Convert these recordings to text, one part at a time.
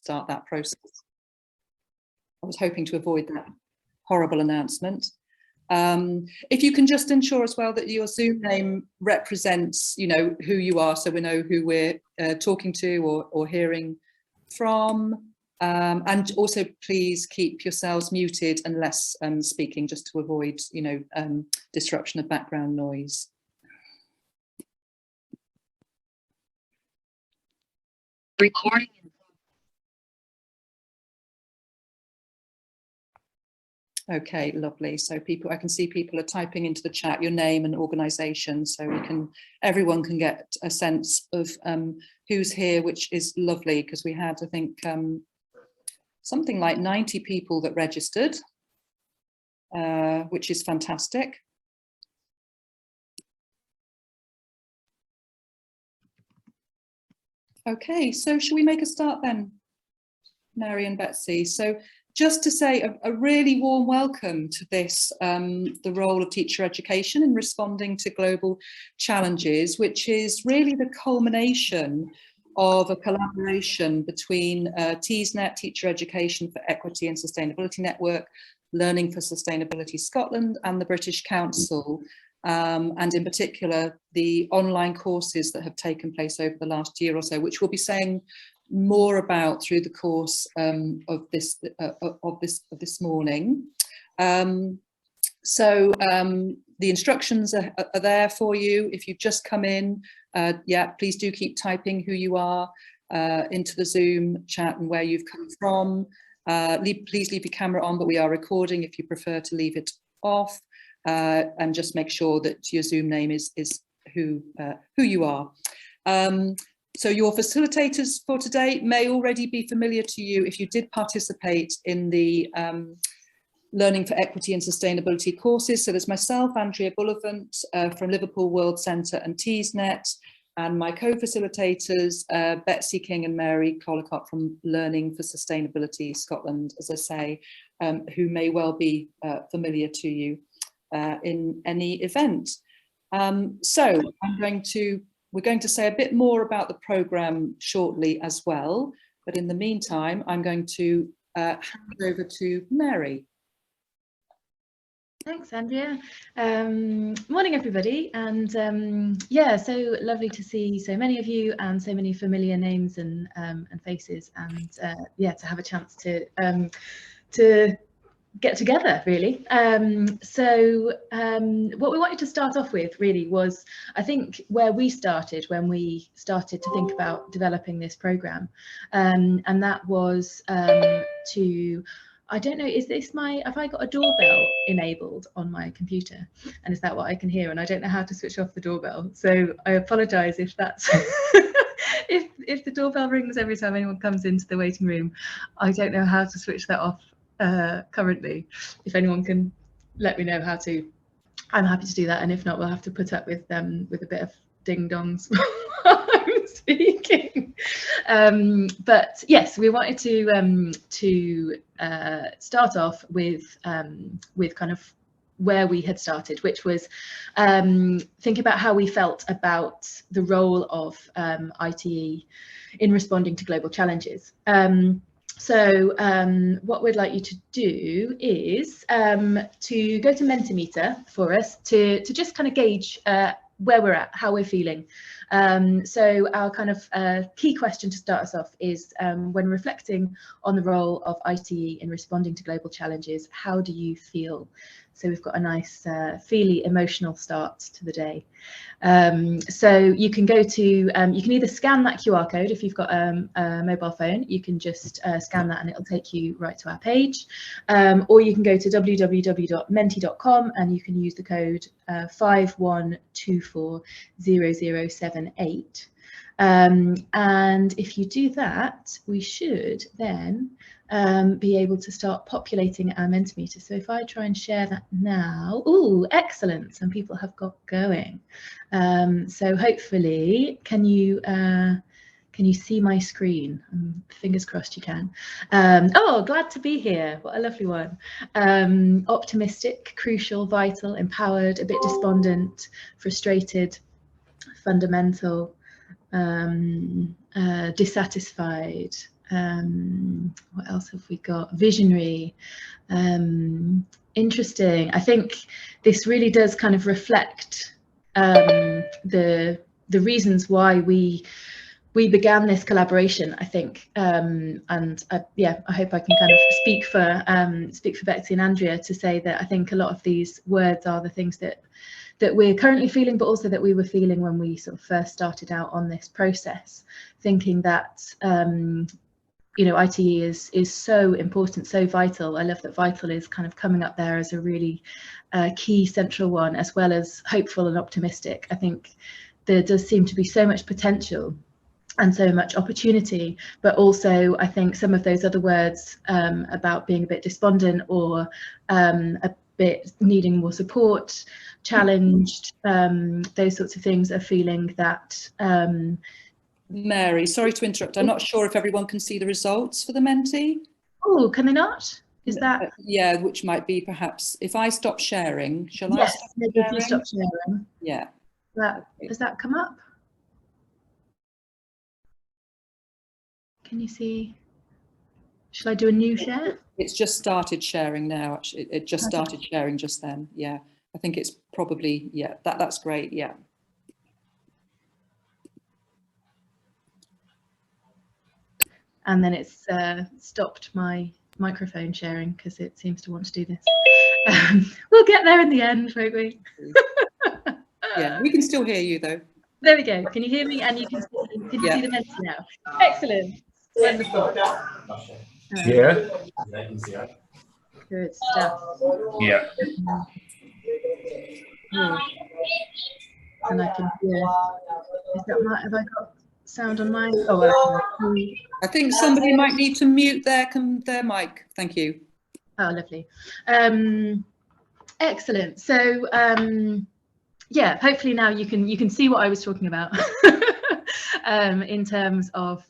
start that process. I was hoping to avoid that horrible announcement. If you can just ensure as well that your Zoom name represents, you know, who you are, so we know who we're talking to or hearing from. And also please keep yourselves muted unless speaking, just to avoid, you know, disruption of background noise. Recording. Okay, lovely. So people, I can see people are typing into the chat your name and organisation, so we can, everyone can get a sense of who's here, which is lovely, because we had, I think, something like 90 people that registered, which is fantastic. Okay, so shall we make a start then, Mary and Betsy? So just to say a really warm welcome to this, the role of teacher education in responding to global challenges, which is really the culmination of a collaboration between TESNet, Teacher Education for Equity and Sustainability Network, Learning for Sustainability Scotland, and the British Council, and in particular the online courses that have taken place over the last year or so, which we'll be saying more about through the course of this morning. So the instructions are there for you. If you've just come in, yeah, please do keep typing who you are into the Zoom chat and where you've come from. Please leave your camera on, but we are recording if you prefer to leave it off. And just make sure that your Zoom name is who you are. So your facilitators for today may already be familiar to you if you did participate in the Learning for Equity and Sustainability courses. So there's myself, Andrea Bullivant from Liverpool World Centre and TESNet, and my co-facilitators, Betsy King and Mary Collicott from Learning for Sustainability Scotland, as I say, who may well be familiar to you in any event. So we're going to say a bit more about the programme shortly as well, but in the meantime, I'm going to hand over to Mary. Thanks, Andrea. Morning, everybody. And yeah, so lovely to see so many of you and so many familiar names and faces, and yeah, to have a chance to get together, really. So what we wanted to start off with really was, I think, where we started when we started to think about developing this programme, and that was to, I don't know, is this have I got a doorbell enabled on my computer? And is that what I can hear? And I don't know how to switch off the doorbell. So I apologise if that's, if the doorbell rings every time anyone comes into the waiting room. I don't know how to switch that off currently. If anyone can let me know how to, I'm happy to do that. And if not, we'll have to put up with a bit of ding dongs while I'm speaking. But yes, we wanted to start off with kind of where we had started, which was think about how we felt about the role of ITE in responding to global challenges. So what we'd like you to do is to go to Mentimeter for us to just kind of gauge where we're at, how we're feeling. So our kind of key question to start us off is, when reflecting on the role of ITE in responding to global challenges, how do you feel? So we've got a nice feely emotional start to the day. So you can go to, you can either scan that QR code if you've got a mobile phone, you can just scan that and it'll take you right to our page. Or you can go to www.menti.com and you can use the code 51240078. And if you do that, we should then be able to start populating our Mentimeter. So if I try and share that now, oh, excellent, some people have got going. So hopefully, can you see my screen? Fingers crossed you can. Oh, glad to be here. What a lovely one. Optimistic, crucial, vital, empowered, a bit despondent, frustrated, fundamental, dissatisfied, What else have we got? Visionary. Interesting. I think this really does kind of reflect the reasons why we began this collaboration, I think, and yeah, I hope I can kind of speak for Betsy and Andrea to say that I think a lot of these words are the things that we're currently feeling, but also that we were feeling when we sort of first started out on this process, thinking that you know, ITE is so important, so vital. I love that vital is kind of coming up there as a really key central one, as well as hopeful and optimistic. I think there does seem to be so much potential and so much opportunity, but also I think some of those other words about being a bit despondent or a bit needing more support, challenged, those sorts of things are feeling that Mary, sorry to interrupt. I'm not sure if everyone can see the results for the Menti. Oh, can they not? Is that? Yeah, which might be perhaps if I stop sharing. Shall yes, I stop maybe sharing? if you stop sharing. Yeah. Has that come up? Can you see? Shall I do a new share? It's just started sharing now. Actually, it just started sharing just then. Yeah, I think it's probably, yeah, that's great. Yeah. And then it's stopped my microphone sharing because it seems to want to do this. We'll get there in the end, won't we? Yeah, we can still hear you though. There we go. Can you hear me? And you can see the Menti now. Excellent. Wonderful. Yeah. Good stuff. Yeah. And I can hear. Is that have I got sound on mine? Oh, I think somebody might need to mute their mic. Thank you. Oh, lovely. Excellent. So yeah, hopefully now you can see what I was talking about in terms of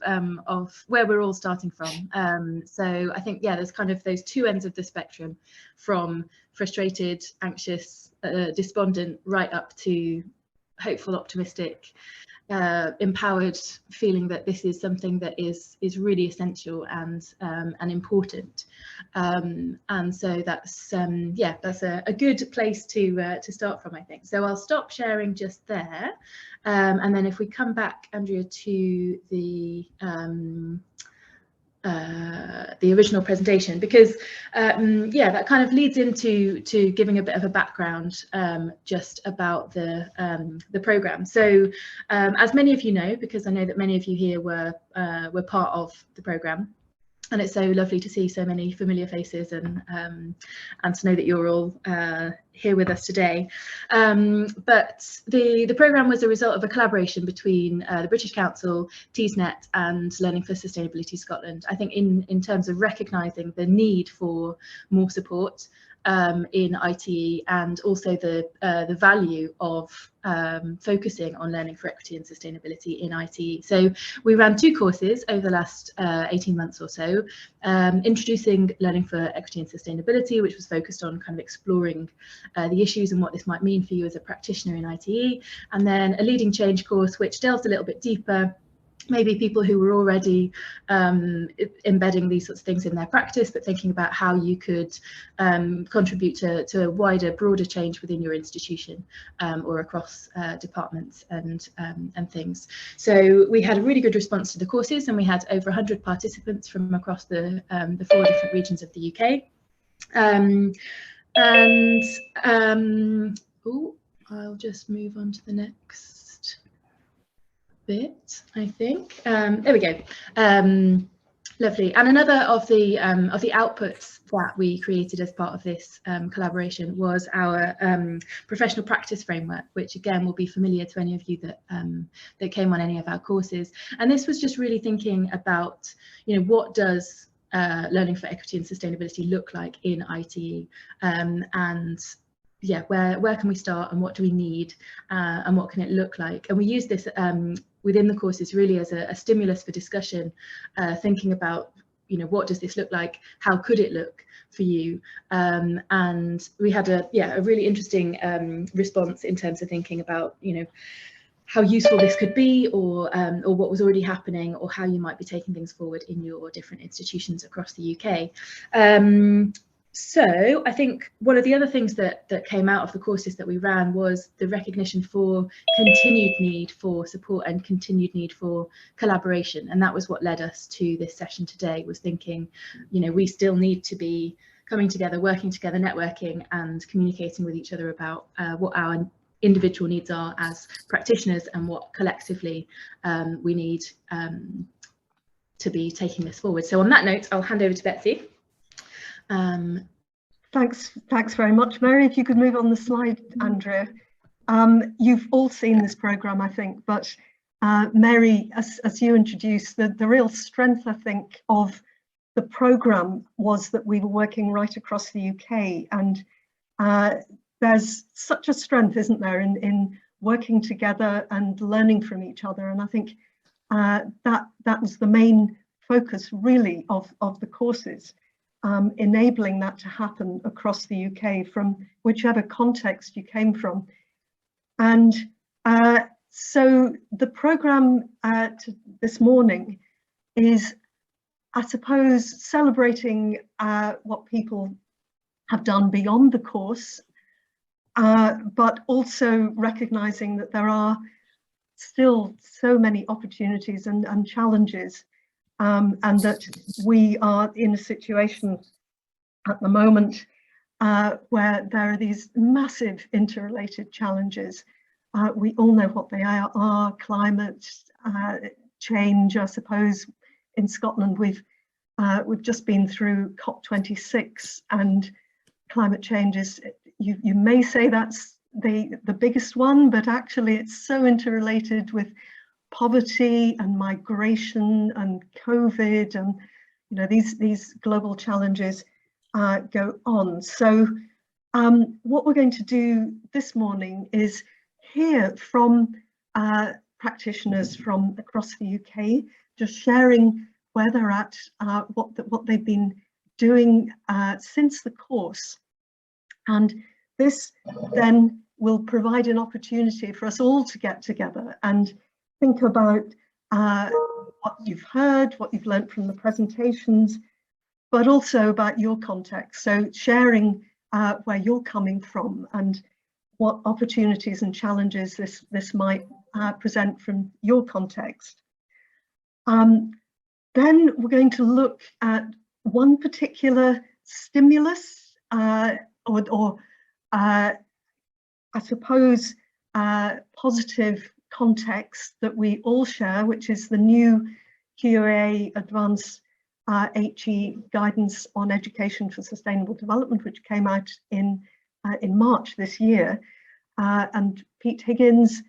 where we're all starting from. So I think, yeah, there's kind of those two ends of the spectrum, from frustrated, anxious, despondent, right up to hopeful, optimistic, empowered, feeling that this is something that is really essential and important, and so that's yeah, that's a good place to start from, I think. So I'll stop sharing just there, and then if we come back, Andrea, to the original presentation, because yeah, that kind of leads into giving a bit of a background just about the program. So as many of you know, because I know that many of you here were part of the program, and it's so lovely to see so many familiar faces and to know that you're all here with us today. But the programme was a result of a collaboration between the British Council, TEESnet and Learning for Sustainability Scotland. I think in terms of recognising the need for more support in ITE, and also the value of focusing on learning for equity and sustainability in ITE. So we ran two courses over the last 18 months or so, introducing learning for equity and sustainability, which was focused on kind of exploring the issues and what this might mean for you as a practitioner in ITE, and then a leading change course, which delves a little bit deeper, maybe people who were already embedding these sorts of things in their practice, but thinking about how you could contribute to a wider, broader change within your institution or across departments and things. So we had a really good response to the courses, and we had over 100 participants from across the 4 different regions of the UK. Oh, I'll just move on to the next bit, I think. There we go. Lovely. And another of the outputs that we created as part of this collaboration was our professional practice framework, which again will be familiar to any of you that came on any of our courses. And this was just really thinking about, you know, what does learning for equity and sustainability look like in ITE, and yeah, where can we start, and what do we need, and what can it look like? And we use this within the courses really as a stimulus for discussion, thinking about, you know, what does this look like, how could it look for you, and we had a really interesting response in terms of thinking about, you know, how useful this could be, or what was already happening, or how you might be taking things forward in your different institutions across the UK. So I think one of the other things that came out of the courses that we ran was the recognition for continued need for support and continued need for collaboration, and that was what led us to this session today, was thinking, you know, we still need to be coming together, working together, networking and communicating with each other about what our individual needs are as practitioners and what collectively we need to be taking this forward. So on that note, I'll hand over to Betsy. Thanks very much, Mary. If you could move on the slide, Andrea. You've all seen this programme, I think, but Mary, as you introduced, the real strength, I think, of the programme was that we were working right across the UK, and there's such a strength, isn't there, in working together and learning from each other. And I think that was the main focus, really, of the courses. Enabling that to happen across the UK from whichever context you came from. And so the programme this morning is, I suppose, celebrating what people have done beyond the course, but also recognising that there are still so many opportunities and challenges, and that we are in a situation at the moment where there are these massive interrelated challenges. We all know what they are: climate change. I suppose in Scotland we've just been through COP26, and climate change is, you may say that's the biggest one, but actually it's so interrelated with poverty and migration and COVID, and you know, these global challenges go on. So what we're going to do this morning is hear from practitioners from across the UK, just sharing where they're at, what they've been doing since the course. And this then will provide an opportunity for us all to get together and think about what you've heard, what you've learnt from the presentations, but also about your context. So sharing where you're coming from and what opportunities and challenges this might present from your context. Then we're going to look at one particular stimulus or I suppose positive context that we all share, which is the new QAA Advanced HE Guidance on Education for Sustainable Development, which came out in March this year. And Pete Higgins,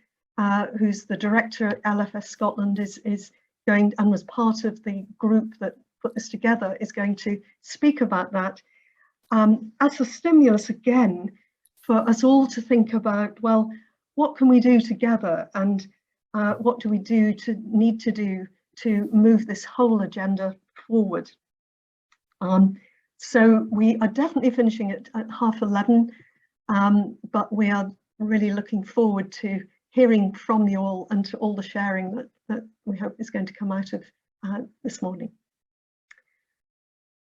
who's the director at LFS Scotland, is going, and was part of the group that put this together, is going to speak about that as a stimulus again for us all to think about, well, what can we do together, and what do we need to do to move this whole agenda forward. So we are definitely finishing at 11:30, but we are really looking forward to hearing from you all and to all the sharing that we hope is going to come out of this morning.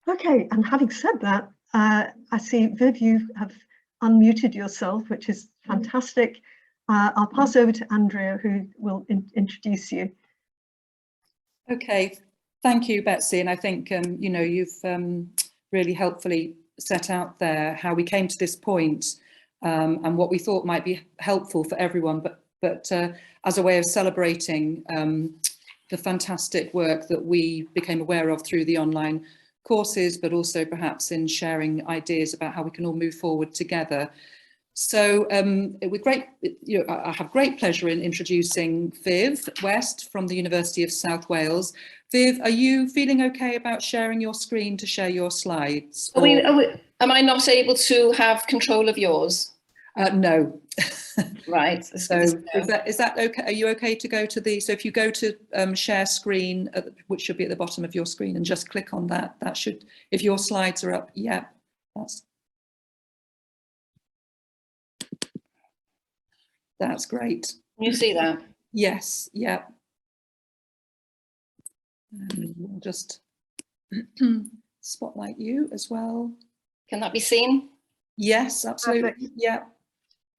Okay, and having said that, I see Viv, you have unmuted yourself, which is fantastic. I'll pass over to Andrea, who will introduce you. Okay, thank you, Betsy. And I think, you know, you've really helpfully set out there how we came to this point and what we thought might be helpful for everyone, but as a way of celebrating the fantastic work that we became aware of through the online courses, but also perhaps in sharing ideas about how we can all move forward together. So with great, you know, I have great pleasure in introducing Viv West from the University of South Wales. Viv, are you feeling okay about sharing your screen to share your slides? Am I not able to have control of yours? No. Right. So is that okay? Are you okay to go to the, so if you go to share screen, which should be at the bottom of your screen, and just click on that, that should, if your slides are up, yeah, that's great. Can you see that? Yes, yeah. And we'll just spotlight you as well. Can that be seen? Yes, absolutely. Perfect. Yeah.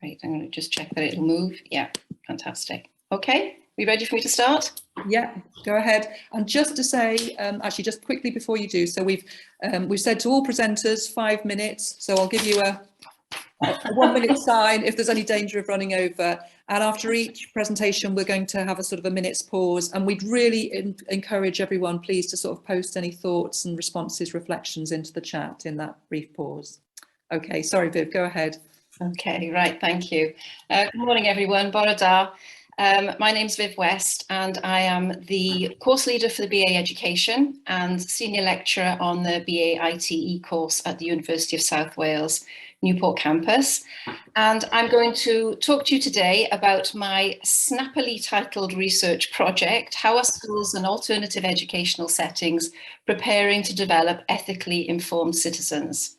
Right, I'm going to just check that it'll move. Yeah, fantastic. Okay, we ready for me to start? Yeah, go ahead. And just to say, actually, just quickly before you do, so we've said to all presenters 5 minutes. So I'll give you a 1 minute sign if there's any danger of running over. And after each presentation, we're going to have a sort of a minute's pause. And we'd really encourage everyone, please, to sort of post any thoughts and responses, reflections into the chat in that brief pause. Okay, sorry, Viv, go ahead. Okay, right, thank you. Good morning, everyone. Bore da. My name's Viv West, and I am the course leader for the BA Education and senior lecturer on the BA ITE course at the University of South Wales, Newport campus. And I'm going to talk to you today about my snappily titled research project, How Are Schools and Alternative Educational Settings Preparing to Develop Ethically Informed Citizens?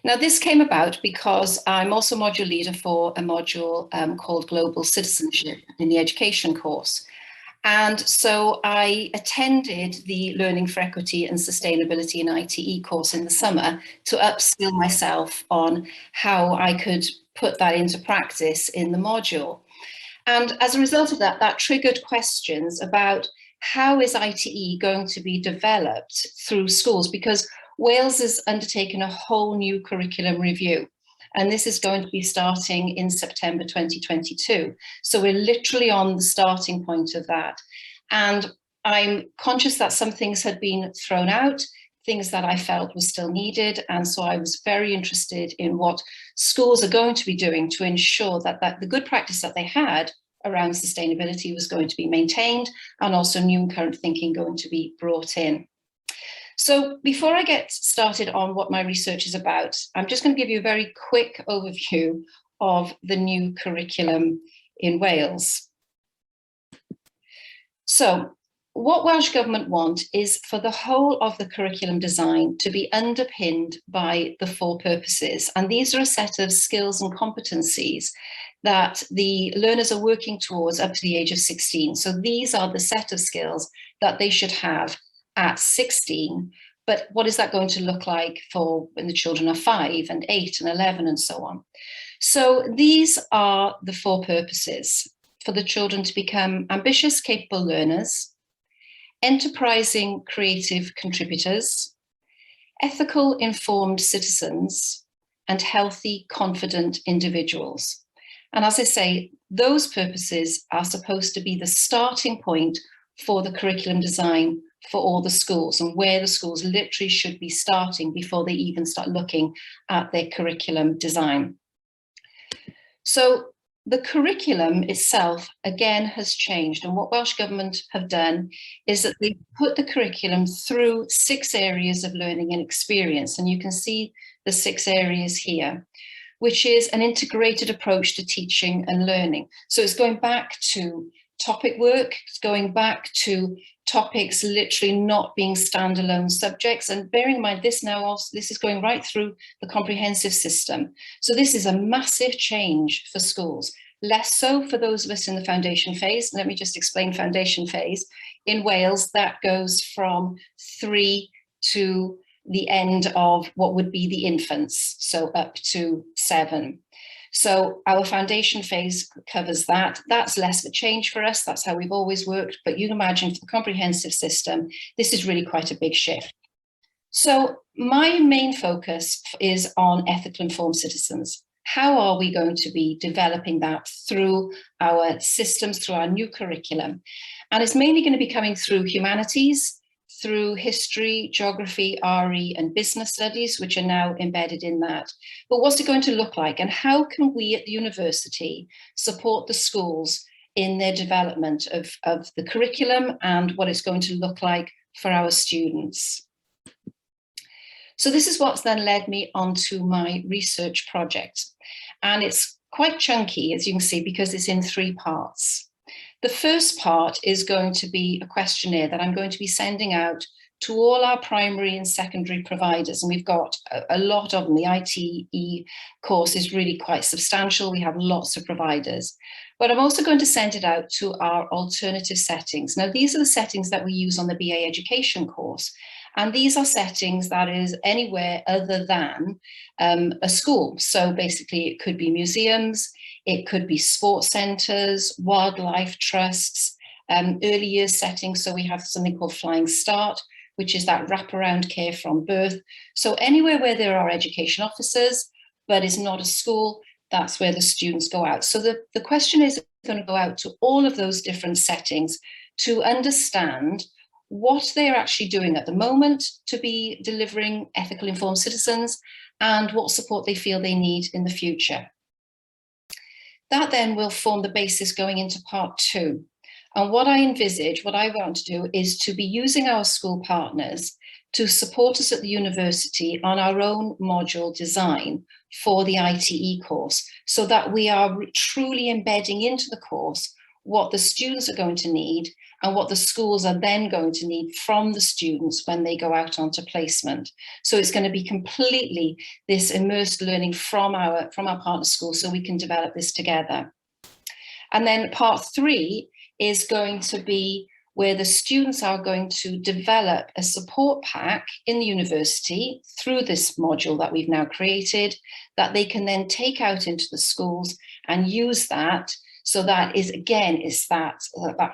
Now, this came about because I'm also module leader for a module called Global Citizenship in the education course. And so I attended the Learning for Equity and Sustainability in ITE course in the summer to upskill myself on how I could put that into practice in the module. And as a result of that, that triggered questions about how is ITE going to be developed through schools, because Wales has undertaken a whole new curriculum review, and this is going to be starting in September 2022. So we're literally on the starting point of that. And I'm conscious that some things had been thrown out, things that I felt were still needed. And so I was very interested in what schools are going to be doing to ensure that the good practice that they had around sustainability was going to be maintained, and also new and current thinking going to be brought in. So before I get started on what my research is about, I'm just going to give you a very quick overview of the new curriculum in Wales. So what Welsh Government want is for the whole of the curriculum design to be underpinned by the 4 purposes. And these are a set of skills and competencies that the learners are working towards up to the age of 16. So these are the set of skills that they should have at 16, but what is that going to look like for when the children are 5 and 8 and 11 and so on? So these are the 4 purposes: for the children to become ambitious, capable learners, enterprising, creative contributors, ethical, informed citizens, and healthy, confident individuals. And as I say, those purposes are supposed to be the starting point for the curriculum design for all the schools, and where the schools literally should be starting before they even start looking at their curriculum design. So the curriculum itself, again, has changed. And what Welsh Government have done is that they put the curriculum through 6 areas of learning and experience. And you can see the 6 areas here, which is an integrated approach to teaching and learning. So it's going back to topic work, it's going back to topics literally not being standalone subjects, and bearing in mind this now also, this is going right through the comprehensive system. So this is a massive change for schools, less so for those of us in the foundation phase. Let me just explain foundation phase. In Wales, that goes from 3 to the end of what would be the infants, so up to 7. So our foundation phase covers that. That's less of a change for us. That's how we've always worked. But you can imagine for the comprehensive system, this is really quite a big shift. So my main focus is on ethical informed citizens. How are we going to be developing that through our systems, through our new curriculum? And it's mainly going to be coming through humanities, through history, geography, RE, and business studies, which are now embedded in that. But what's it going to look like? And how can we at the university support the schools in their development of the curriculum and what it's going to look like for our students? So this is what's then led me onto my research project. And it's quite chunky, as you can see, because it's in 3 parts. The first part is going to be a questionnaire that I'm going to be sending out to all our primary and secondary providers. And we've got a lot of them. The ITE course is really quite substantial. We have lots of providers. But I'm also going to send it out to our alternative settings. Now, these are the settings that we use on the BA Education course. And these are settings that is anywhere other than a school. So basically it could be museums, it could be sports centres, wildlife trusts, early years settings. So we have something called Flying Start, which is that wraparound care from birth. So anywhere where there are education officers, but is not a school, that's where the students go out. So the question is going to go out to all of those different settings to understand what they're actually doing at the moment to be delivering ethical informed citizens and what support they feel they need in the future. That then will form the basis going into part 2. And what I envisage, what I want to do is to be using our school partners to support us at the university on our own module design for the ITE course, so that we are truly embedding into the course what the students are going to need and what the schools are then going to need from the students when they go out onto placement. So it's going to be completely this immersed learning from our partner schools, so we can develop this together. And then part 3 is going to be where the students are going to develop a support pack in the university through this module that we've now created, that they can then take out into the schools and use that. So that is, again, is that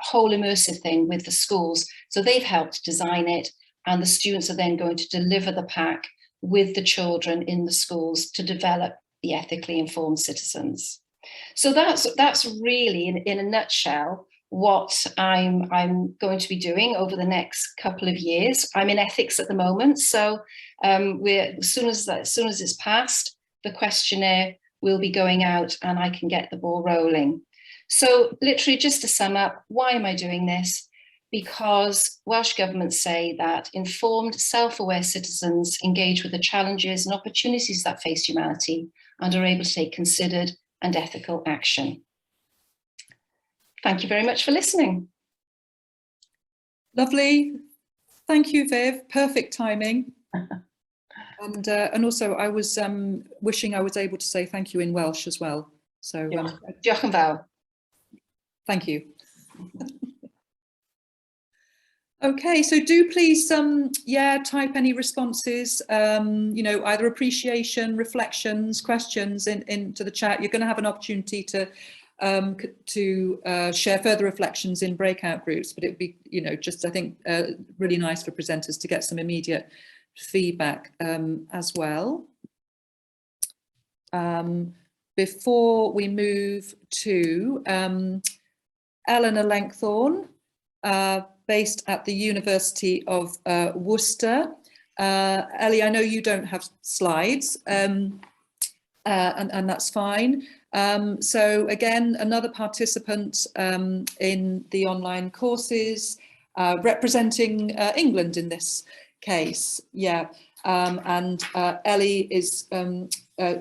whole immersive thing with the schools. So they've helped design it, and the students are then going to deliver the pack with the children in the schools to develop the ethically informed citizens. So that's really, in a nutshell, what I'm going to be doing over the next couple of years. I'm in ethics at the moment, so as soon as it's passed, the questionnaire will be going out and I can get the ball rolling. So literally, just to sum up, why am I doing this? Because Welsh governments say that informed, self-aware citizens engage with the challenges and opportunities that face humanity and are able to take considered and ethical action. Thank you very much for listening. Lovely. Thank you, Viv. Perfect timing. And also, I was wishing I was able to say thank you in Welsh as well. So Diolch yn fawr. Thank you. Okay, so do please, type any responses, either appreciation, reflections, questions into the chat. You're going to have an opportunity to share further reflections in breakout groups, but it would be, just I think really nice for presenters to get some immediate feedback as well. Before we move to Eleanor Langthorne, based at the University of Worcester. Ellie, I know you don't have slides, and that's fine. So again, another participant in the online courses, representing England in this case. Yeah, and Ellie is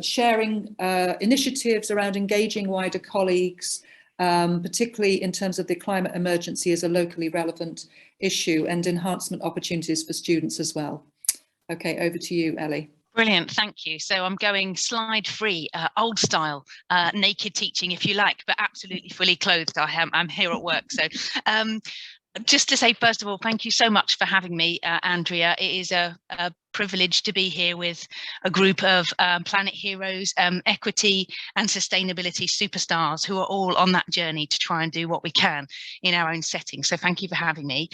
sharing initiatives around engaging wider colleagues, particularly in terms of the climate emergency as a locally relevant issue and enhancement opportunities for students as well. Okay, over to you, Ellie. Brilliant, thank you. So I'm going slide free, old style, naked teaching if you like, but absolutely fully clothed. I'm here at work. So just to say, first of all, thank you so much for having me, Andrea. It is a privilege to be here with a group of planet heroes, equity and sustainability superstars who are all on that journey to try and do what we can in our own setting. So thank you for having me.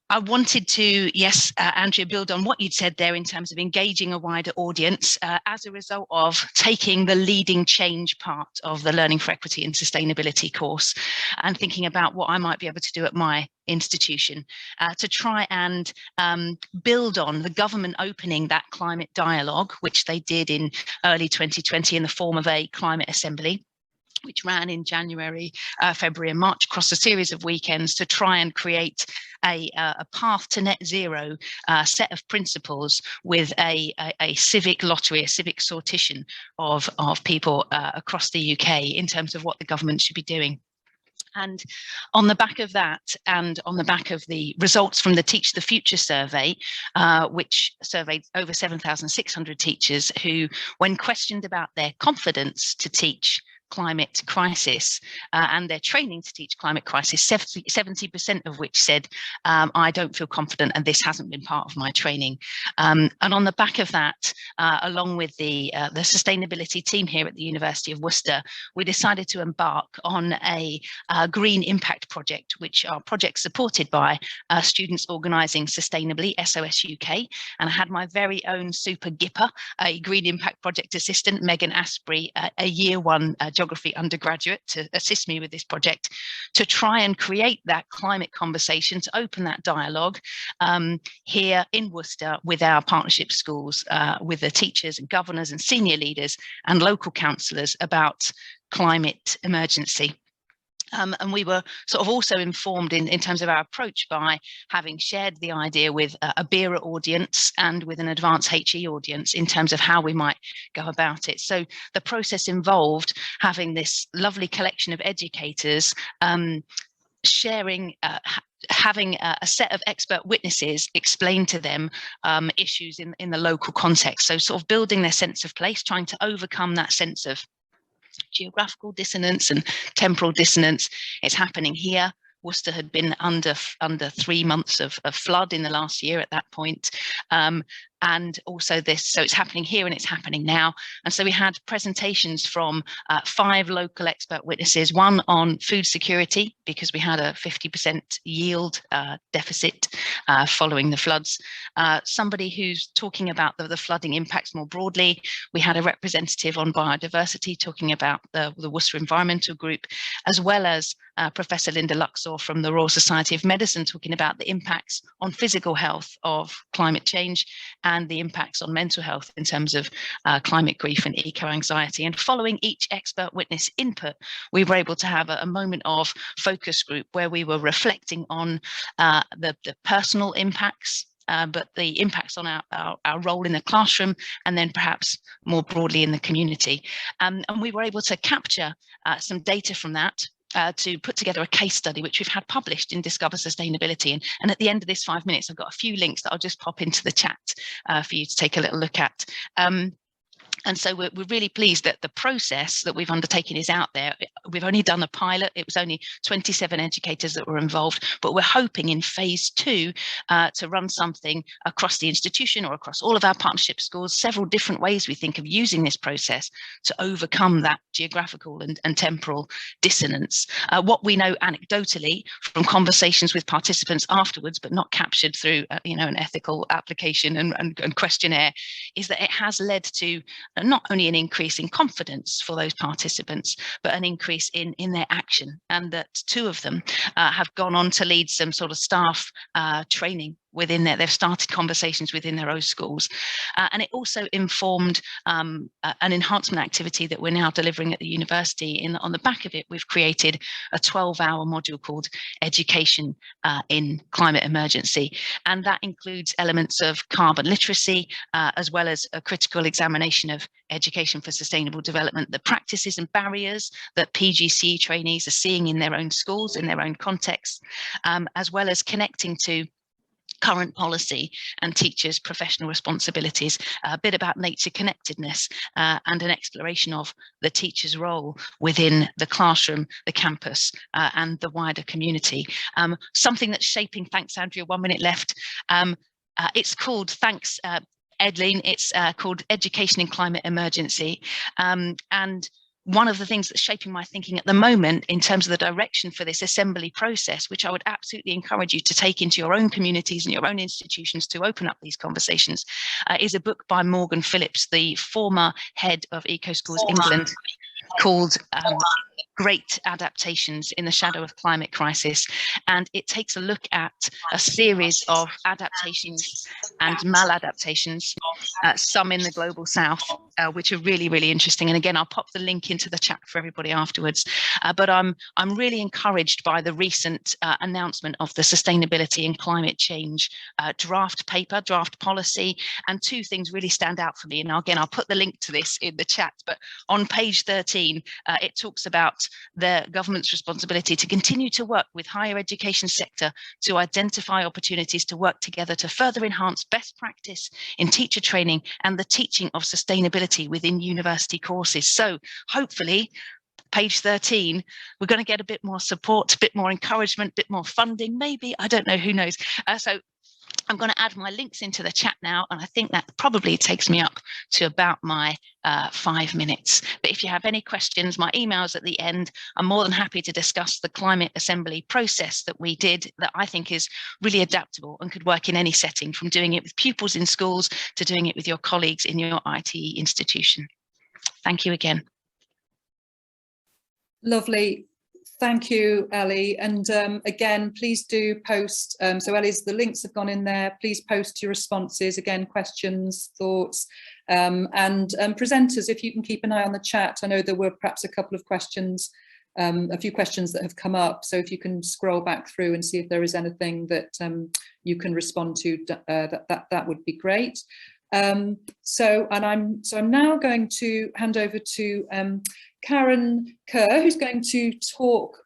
I wanted to, Andrea, build on what you'd said there in terms of engaging a wider audience as a result of taking the leading change part of the Learning for Equity and Sustainability course and thinking about what I might be able to do at my institution to try and build on the government opening that climate dialogue, which they did in early 2020 in the form of a climate assembly, which ran in January, February and March across a series of weekends to try and create a path to net zero set of principles with a civic lottery, a civic sortition of people across the UK in terms of what the government should be doing. And on the back of that, and on the back of the results from the Teach the Future survey, which surveyed over 7,600 teachers who, when questioned about their confidence to teach climate crisis and their training to teach climate crisis, 70% of which said, I don't feel confident and this hasn't been part of my training. And on the back of that, along with the sustainability team here at the University of Worcester, we decided to embark on a green impact project, which are projects supported by students organising sustainably, SOS UK. And I had my very own super Gipper, a green impact project assistant, Megan Asprey, a year one geography undergraduate, to assist me with this project, to try and create that climate conversation, to open that dialogue here in Worcester with our partnership schools, with the teachers and governors and senior leaders and local councillors about climate emergency. And we were sort of also informed in terms of our approach by having shared the idea with a BERA audience and with an advanced HE audience in terms of how we might go about it. So the process involved having this lovely collection of educators sharing, having a set of expert witnesses explain to them issues in the local context. So sort of building their sense of place, trying to overcome that sense of geographical dissonance and temporal dissonance. It's happening here. Worcester had been under 3 months of flood in the last year at that point. And also this, so it's happening here and it's happening now. And so we had presentations from 5 local expert witnesses, one on food security, because we had a 50% yield deficit following the floods. Somebody who's talking about the flooding impacts more broadly. We had a representative on biodiversity talking about the Worcester Environmental Group, as well as Professor Linda Luxor from the Royal Society of Medicine talking about the impacts on physical health of climate change and the impacts on mental health in terms of climate grief and eco-anxiety. And following each expert witness input, we were able to have a moment of focus group where we were reflecting on the personal impacts, but the impacts on our role in the classroom, and then perhaps more broadly in the community. And we were able to capture some data from that to put together a case study, which we've had published in Discover Sustainability. And at the end of this 5 minutes, I've got a few links that I'll just pop into the chat for you to take a little look at. And so we're really pleased that the process that we've undertaken is out there. We've only done a pilot. It was only 27 educators that were involved, but we're hoping in phase 2 to run something across the institution or across all of our partnership schools, several different ways we think of using this process to overcome that geographical and temporal dissonance. What we know anecdotally from conversations with participants afterwards, but not captured through an ethical application and questionnaire, is that it has led to not only an increase in confidence for those participants, but an increase in their action, and that 2 of them have gone on to lead some sort of staff training within they've started conversations within their own schools. And it also informed an enhancement activity that we're now delivering at the university. On the back of it, we've created a 12-hour module called Education in Climate Emergency. And that includes elements of carbon literacy, as well as a critical examination of education for sustainable development, the practices and barriers that PGCE trainees are seeing in their own schools, in their own contexts, as well as connecting to current policy and teachers' professional responsibilities, a bit about nature connectedness, and an exploration of the teacher's role within the classroom, the campus, and the wider community. Something that's shaping, thanks Andrea, 1 minute left. It's called, thanks Edleen, it's called Education in Climate Emergency. And one of the things that's shaping my thinking at the moment in terms of the direction for this assembly process, which I would absolutely encourage you to take into your own communities and your own institutions to open up these conversations, is a book by Morgan Phillips, the former head of Eco Schools England, called Great Adaptations in the Shadow of Climate Crisis. And it takes a look at a series of adaptations and maladaptations, some in the global south which are really, really interesting. And again, I'll pop the link into the chat for everybody afterwards. But I'm really encouraged by the recent announcement of the Sustainability and Climate Change draft paper, draft policy, and two things really stand out for me. And again, I'll put the link to this in the chat, but on page 13, it talks about the government's responsibility to continue to work with higher education sector to identify opportunities to work together to further enhance best practice in teacher training and the teaching of sustainability within university courses. So hopefully, page 13, we're going to get a bit more support, a bit more encouragement, a bit more funding, maybe, I don't know, who knows. So I'm going to add my links into the chat now, and I think that probably takes me up to about my 5 minutes. But if you have any questions, my email's at the end. I'm more than happy to discuss the climate assembly process that we did, that I think is really adaptable and could work in any setting, from doing it with pupils in schools to doing it with your colleagues in your ITE institution. Thank you again. Lovely. Thank you, Ellie. And again, please do post. So Ellie's, the links have gone in there. Please post your responses, again, questions, thoughts, and presenters, if you can keep an eye on the chat. I know there were perhaps a couple of questions, a few questions that have come up. So if you can scroll back through and see if there is anything that you can respond to, that would be great. So I'm now going to hand over to Karen Kerr, who's going to talk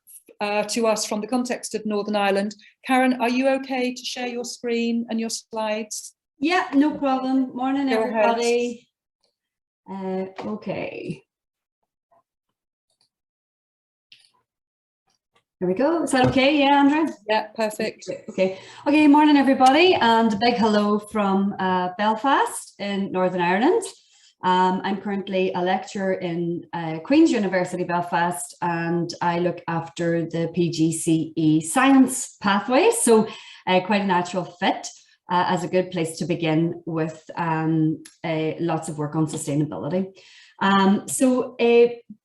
to us from the context of Northern Ireland. Karen, are you okay to share your screen and your slides? Yeah, no problem. Morning, everybody. Okay. There we go. Is that okay? Yeah, Andrea? Yeah, perfect. Okay. Okay, morning, everybody, and a big hello from Belfast in Northern Ireland. I'm currently a lecturer in Queen's University Belfast, and I look after the PGCE science pathway, so quite a natural fit as a good place to begin with lots of work on sustainability.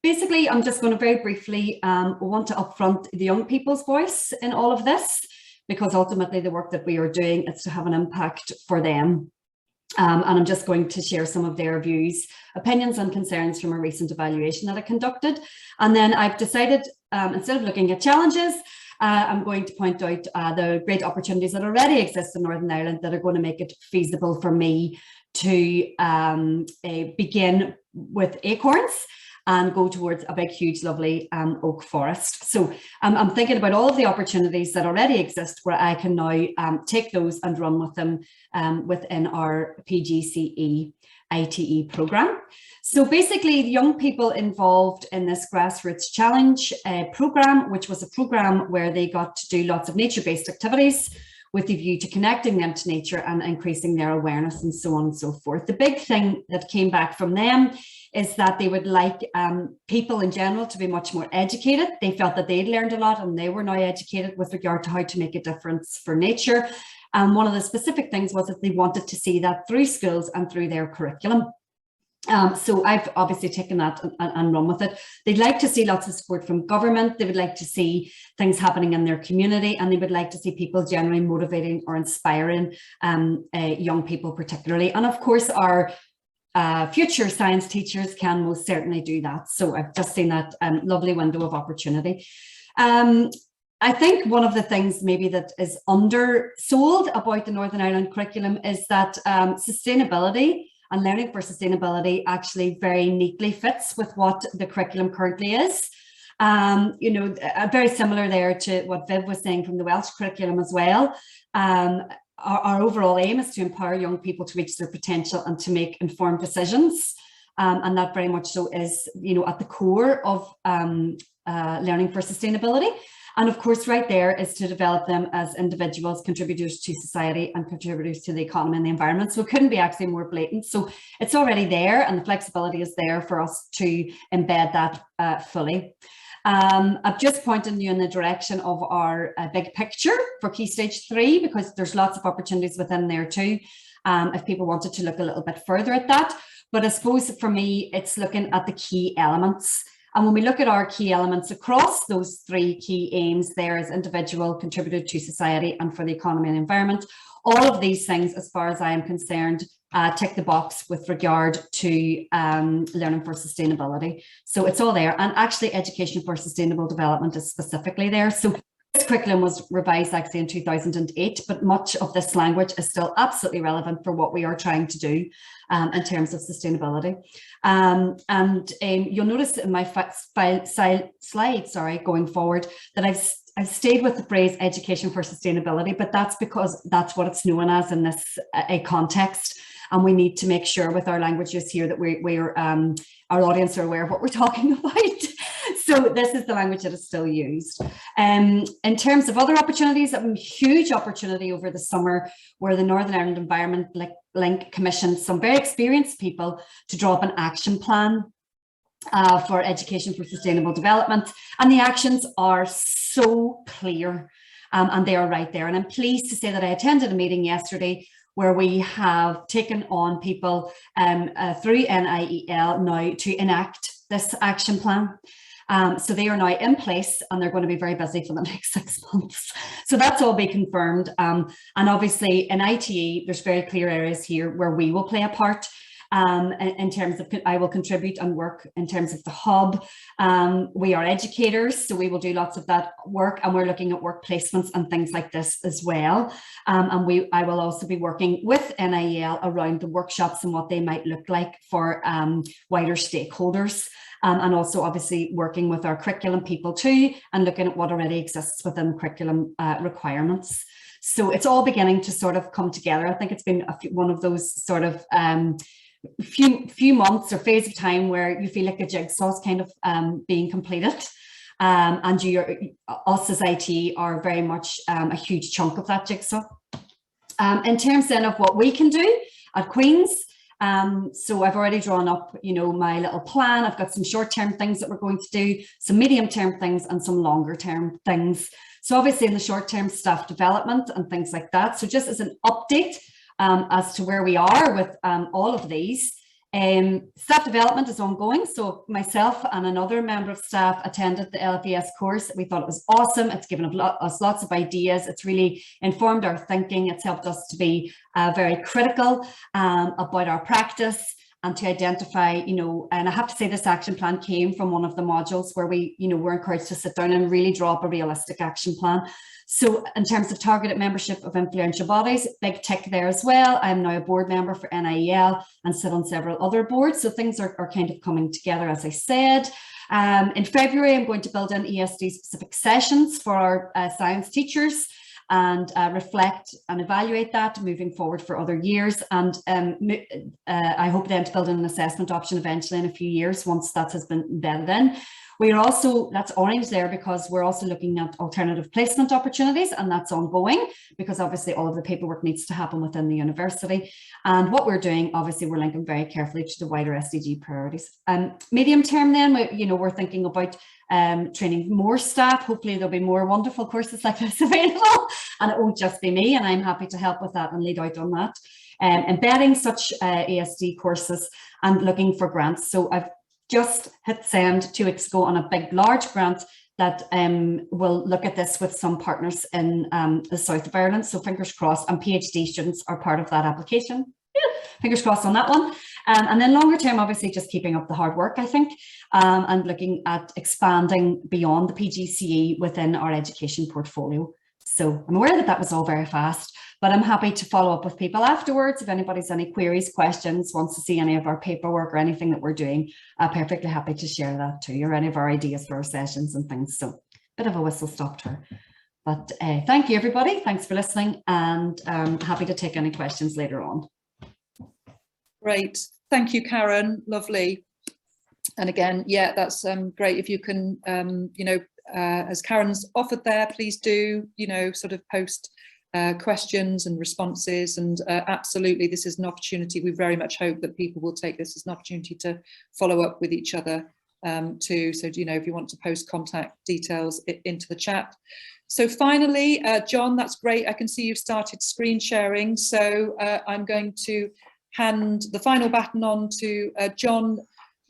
Basically, I'm just going to very briefly want to upfront the young people's voice in all of this, because ultimately the work that we are doing is to have an impact for them. And I'm just going to share some of their views, opinions and concerns from a recent evaluation that I conducted. And then I've decided, instead of looking at challenges, I'm going to point out the great opportunities that already exist in Northern Ireland that are going to make it feasible for me to begin with acorns and go towards a big, huge, lovely oak forest. So I'm thinking about all of the opportunities that already exist where I can now take those and run with them within our PGCE ITE programme. So basically, the young people involved in this Grassroots Challenge programme, which was a programme where they got to do lots of nature-based activities with a view to connecting them to nature and increasing their awareness and so on and so forth. The big thing that came back from them is that they would like people in general to be much more educated. They felt that they'd learned a lot and they were now educated with regard to how to make a difference for nature. And one of the specific things was that they wanted to see that through schools and through their curriculum. So I've obviously taken that and run with it. They'd like to see lots of support from government. They would like to see things happening in their community, and they would like to see people generally motivating or inspiring young people particularly. And of course, our future science teachers can most certainly do that. So I've just seen that lovely window of opportunity. I think one of the things maybe that is undersold about the Northern Ireland curriculum is that sustainability and learning for sustainability actually very neatly fits with what the curriculum currently is. You know, very similar there to what Viv was saying from the Welsh curriculum as well. Our overall aim is to empower young people to reach their potential and to make informed decisions. And that very much so is, you know, at the core of learning for sustainability. And of course, right there is to develop them as individuals, contributors to society and contributors to the economy and the environment. So it couldn't be actually more blatant. So it's already there and the flexibility is there for us to embed that fully. I've just pointed you in the direction of our big picture for Key Stage 3, because there's lots of opportunities within there too, if people wanted to look a little bit further at that. But I suppose for me, it's looking at the key elements. And when we look at our key elements across those three key aims, there is individual, contributed to society and for the economy and environment. All of these things, as far as I am concerned, tick the box with regard to learning for sustainability. So it's all there, and actually Education for Sustainable Development is specifically there. So this curriculum was revised actually in 2008, but much of this language is still absolutely relevant for what we are trying to do in terms of sustainability. You'll notice in my slide, going forward, that I've stayed with the phrase education for sustainability, but that's because that's what it's known as in this context. And we need to make sure with our language use here that we're our audience are aware of what we're talking about. So this is the language that is still used. In terms of other opportunities, a huge opportunity over the summer where the Northern Ireland Environment Link commissioned some very experienced people to draw up an action plan for Education for Sustainable Development. And the actions are so clear and they are right there. And I'm pleased to say that I attended a meeting yesterday where we have taken on people through NIEL now to enact this action plan. So they are now in place and they're going to be very busy for the next 6 months. So that's all be confirmed. And obviously in ITE, there's very clear areas here where we will play a part. In terms of, I will contribute and work in terms of the hub. We are educators, so we will do lots of that work, and we're looking at work placements and things like this as well. I will also be working with NIEL around the workshops and what they might look like for wider stakeholders. And also obviously working with our curriculum people too, and looking at what already exists within curriculum requirements. So it's all beginning to sort of come together. I think it's been one of those sort of few months or phase of time where you feel like a jigsaw is kind of being completed, and us as IT are very much a huge chunk of that jigsaw. In terms then of what we can do at Queen's, so I've already drawn up, my little plan. I've got some short-term things that we're going to do, some medium-term things, and some longer-term things. So obviously in the short-term, staff development and things like that. So just as an update as to where we are with all of these. Staff development is ongoing. So myself and another member of staff attended the LFES course. We thought it was awesome. It's given us lots of ideas. It's really informed our thinking. It's helped us to be very critical about our practice and to identify, and I have to say this action plan came from one of the modules where we, were encouraged to sit down and really draw up a realistic action plan. So in terms of targeted membership of influential bodies, big tick there as well. I'm now a board member for NIEL and sit on several other boards. So things are kind of coming together, as I said. In February, I'm going to build in ESD specific sessions for our science teachers and reflect and evaluate that moving forward for other years. And I hope then to build in an assessment option eventually in a few years once that has been embedded in. We are also, that's orange there because we're also looking at alternative placement opportunities, and that's ongoing because obviously all of the paperwork needs to happen within the university. And what we're doing, obviously we're linking very carefully to the wider SDG priorities. Medium term then, we're thinking about training more staff. Hopefully there'll be more wonderful courses like this available, and it won't just be me, and I'm happy to help with that and lead out on that. Embedding such ASD courses and looking for grants. So I've just hit send 2 weeks ago on a big, large grant that will look at this with some partners in the south of Ireland. So fingers crossed, and PhD students are part of that application. Yeah, fingers crossed on that one. And then longer term, obviously just keeping up the hard work, I think, and looking at expanding beyond the PGCE within our education portfolio. So I'm aware that that was all very fast, but I'm happy to follow up with people afterwards. If anybody's any queries, questions, wants to see any of our paperwork or anything that we're doing, I'm perfectly happy to share that too, or any of our ideas for our sessions and things. So bit of a whistle stop tour. But thank you, everybody. Thanks for listening, and I'm happy to take any questions later on. Great. Thank you, Karen. Lovely. And again, yeah, that's great. If you can, as Karen's offered there, please do, sort of post questions and responses. And absolutely, this is an opportunity. We very much hope that people will take this as an opportunity to follow up with each other too. So, if you want to post contact details into the chat. So finally, John, that's great. I can see you've started screen sharing. So I'm going to hand the final baton on to John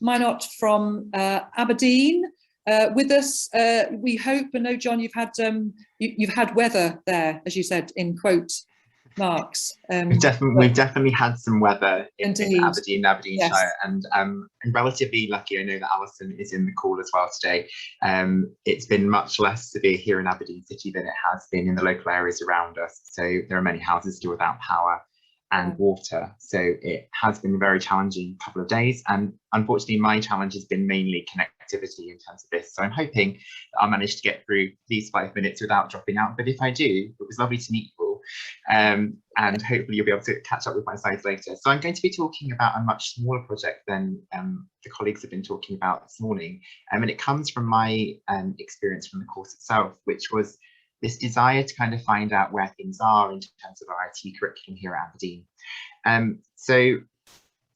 Minot from Aberdeen. With us, we hope. I know, John, you've had weather there, as you said, in quotes. Marks. We've definitely had some weather in Aberdeen, Aberdeenshire, yes. and I'm relatively lucky. I know that Alison is in the call as well today. It's been much less severe here in Aberdeen City than it has been in the local areas around us. So there are many houses still without power and water. So it has been a very challenging couple of days. And unfortunately, my challenge has been mainly connectivity in terms of this. So I'm hoping that I'll manage to get through these 5 minutes without dropping out. But if I do, it was lovely to meet you all. And hopefully you'll be able to catch up with my slides later. So I'm going to be talking about a much smaller project than the colleagues have been talking about this morning. And it comes from my experience from the course itself, which was this desire to kind of find out where things are in terms of our IT curriculum here at Aberdeen. So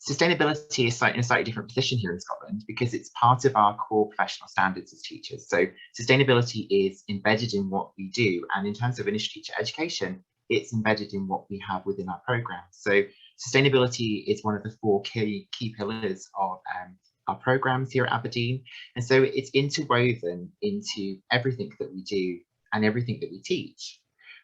sustainability is in a slightly different position here in Scotland because it's part of our core professional standards as teachers. So sustainability is embedded in what we do. And in terms of English teacher education, it's embedded in what we have within our programme. So sustainability is one of the 4 key pillars of our programmes here at Aberdeen. And so it's interwoven into everything that we do and everything that we teach.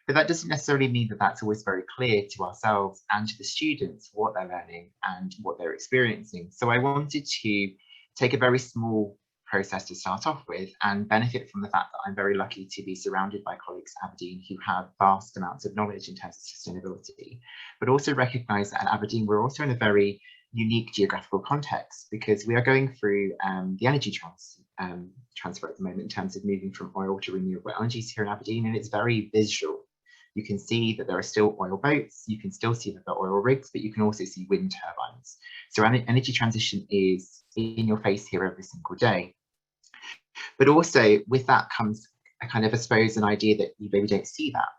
But that doesn't necessarily mean that that's always very clear to ourselves and to the students what they're learning and what they're experiencing. So I wanted to take a very small process to start off with and benefit from the fact that I'm very lucky to be surrounded by colleagues at Aberdeen who have vast amounts of knowledge in terms of sustainability, but also recognise that at Aberdeen we're also in a very unique geographical context because we are going through the energy transfer at the moment in terms of moving from oil to renewable energies here in Aberdeen, and it's very visual. You can see that there are still oil boats, you can still see that there are oil rigs, but you can also see wind turbines. So energy transition is in your face here every single day. But also with that comes a kind of, I suppose, an idea that you maybe don't see that.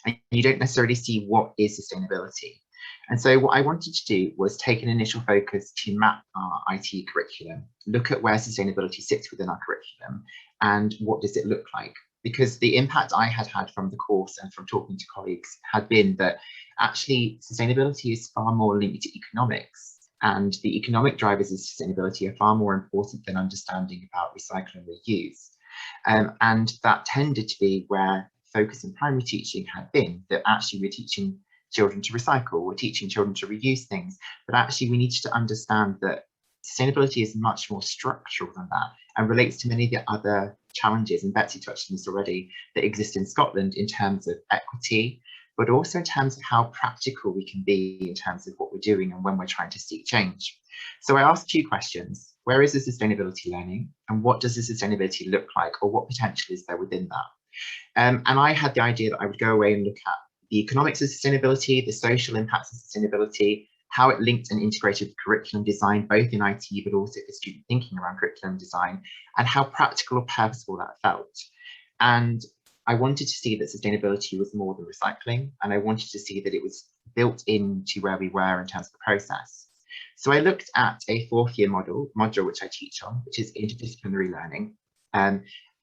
And you don't necessarily see what is sustainability. And so what I wanted to do was take an initial focus to map our IT curriculum, look at where sustainability sits within our curriculum and what does it look like. Because the impact I had from the course and from talking to colleagues had been that actually sustainability is far more linked to economics, and the economic drivers of sustainability are far more important than understanding about recycle and reuse. And that tended to be where focus in primary teaching had been, that actually we're teaching children to recycle, we're teaching children to reuse things, but actually we needed to understand that sustainability is much more structural than that and relates to many of the other challenges, and Betsy touched on this already, that exist in Scotland in terms of equity, but also in terms of how practical we can be in terms of what we're doing and when we're trying to seek change. So I asked 2 questions. Where is the sustainability learning and what does the sustainability look like, or what potential is there within that? And I had the idea that I would go away and look at the economics of sustainability, the social impacts of sustainability, how it linked and integrated with curriculum design, both in IT, but also for student thinking around curriculum design, and how practical or purposeful that felt. And I wanted to see that sustainability was more than recycling, and I wanted to see that it was built into where we were in terms of the process. So I looked at a 4th year module which I teach on, which is interdisciplinary learning.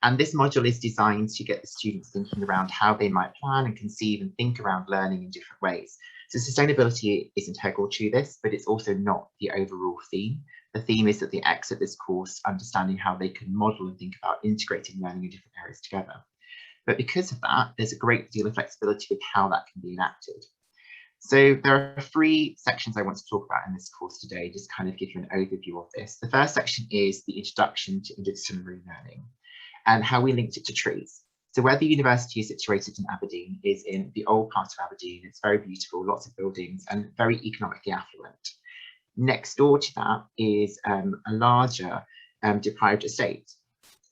And this module is designed to get the students thinking around how they might plan and conceive and think around learning in different ways. So sustainability is integral to this, but it's also not the overall theme. The theme is that they exit this course understanding how they can model and think about integrating learning in different areas together. But because of that, there's a great deal of flexibility with how that can be enacted. So there are 3 sections I want to talk about in this course today, just kind of give you an overview of this. The first section is the introduction to interdisciplinary learning and how we linked it to trees. So where the university is situated in Aberdeen is in the old part of Aberdeen. It's very beautiful, lots of buildings and very economically affluent. Next door to that is a larger deprived estate.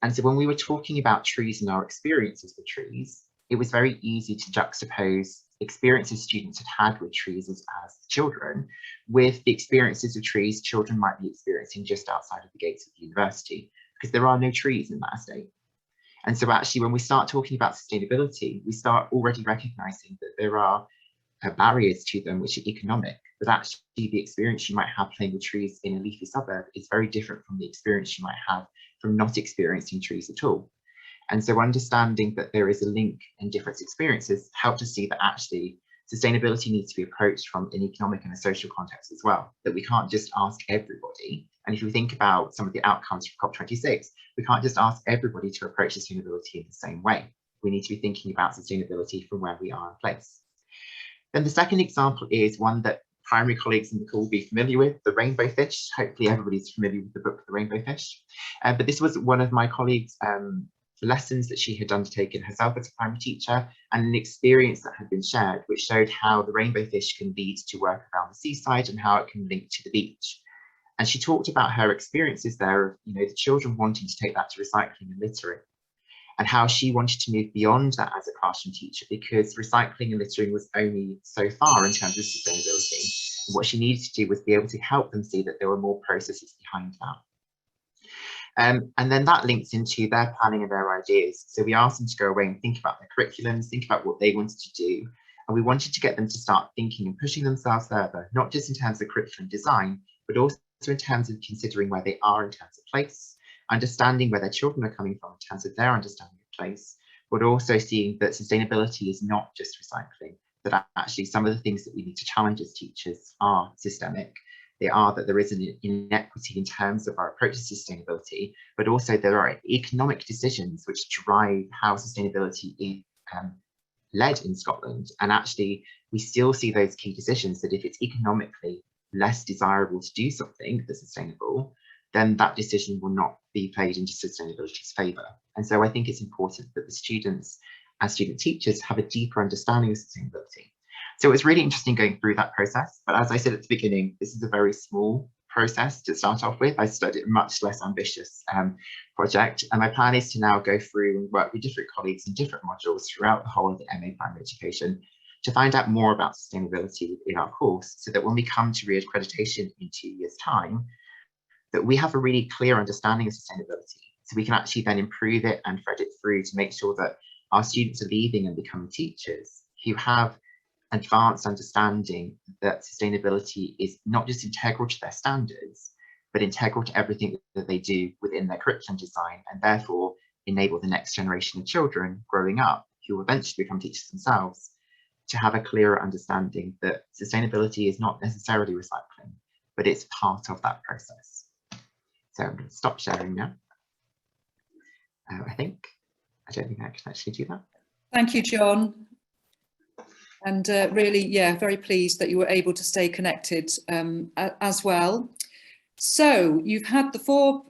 And so when we were talking about trees and our experiences with trees, it was very easy to juxtapose experiences students had with trees as children with the experiences of trees children might be experiencing just outside of the gates of the university, because there are no trees in that estate. And so actually, when we start talking about sustainability, we start already recognizing that there are barriers to them which are economic, but actually the experience you might have playing with trees in a leafy suburb is very different from the experience you might have from not experiencing trees at all. And so understanding that there is a link in different experiences helped us see that actually sustainability needs to be approached from an economic and a social context as well, that we can't just ask everybody. And if we think about some of the outcomes from COP26, we can't just ask everybody to approach sustainability in the same way. We need to be thinking about sustainability from where we are in place. Then the second example is one that primary colleagues in the call will be familiar with, the rainbow fish. Hopefully everybody's familiar with the book, The Rainbow Fish. But this was one of my colleagues' lessons that she had undertaken herself as a primary teacher, and an experience that had been shared, which showed how the rainbow fish can lead to work around the seaside and how it can link to the beach. And she talked about her experiences there of, you know, the children wanting to take that to recycling and littering, and how she wanted to move beyond that as a classroom teacher, because recycling and littering was only so far in terms of sustainability. And what she needed to do was be able to help them see that there were more processes behind that. And then that links into their planning and their ideas. So we asked them to go away and think about their curriculums, think about what they wanted to do. And we wanted to get them to start thinking and pushing themselves further, not just in terms of curriculum design, but also in terms of considering where they are in terms of place, understanding where their children are coming from in terms of their understanding of place, but also seeing that sustainability is not just recycling, that actually some of the things that we need to challenge as teachers are systemic. They are that there is an inequity in terms of our approach to sustainability, but also there are economic decisions which drive how sustainability is led in Scotland. And actually, we still see those key decisions that if it's economically less desirable to do something that's sustainable, then that decision will not be played into sustainability's favour. And so I think it's important that the students as student teachers have a deeper understanding of sustainability. So it was really interesting going through that process. But as I said at the beginning, this is a very small process to start off with. I studied a much less ambitious project. And my plan is to now go through and work with different colleagues in different modules throughout the whole of the MA Primary Education to find out more about sustainability in our course, so that when we come to reaccreditation in 2 years' time, that we have a really clear understanding of sustainability, so we can actually then improve it and thread it through to make sure that our students are leaving and becoming teachers who have advanced understanding that sustainability is not just integral to their standards, but integral to everything that they do within their curriculum design, and therefore enable the next generation of children growing up who will eventually become teachers themselves to have a clearer understanding that sustainability is not necessarily recycling, but it's part of that process. So I'm going to stop sharing now. I don't think I can actually do that. Thank you, John. And really, yeah, very pleased that you were able to stay connected as well. So you've had the four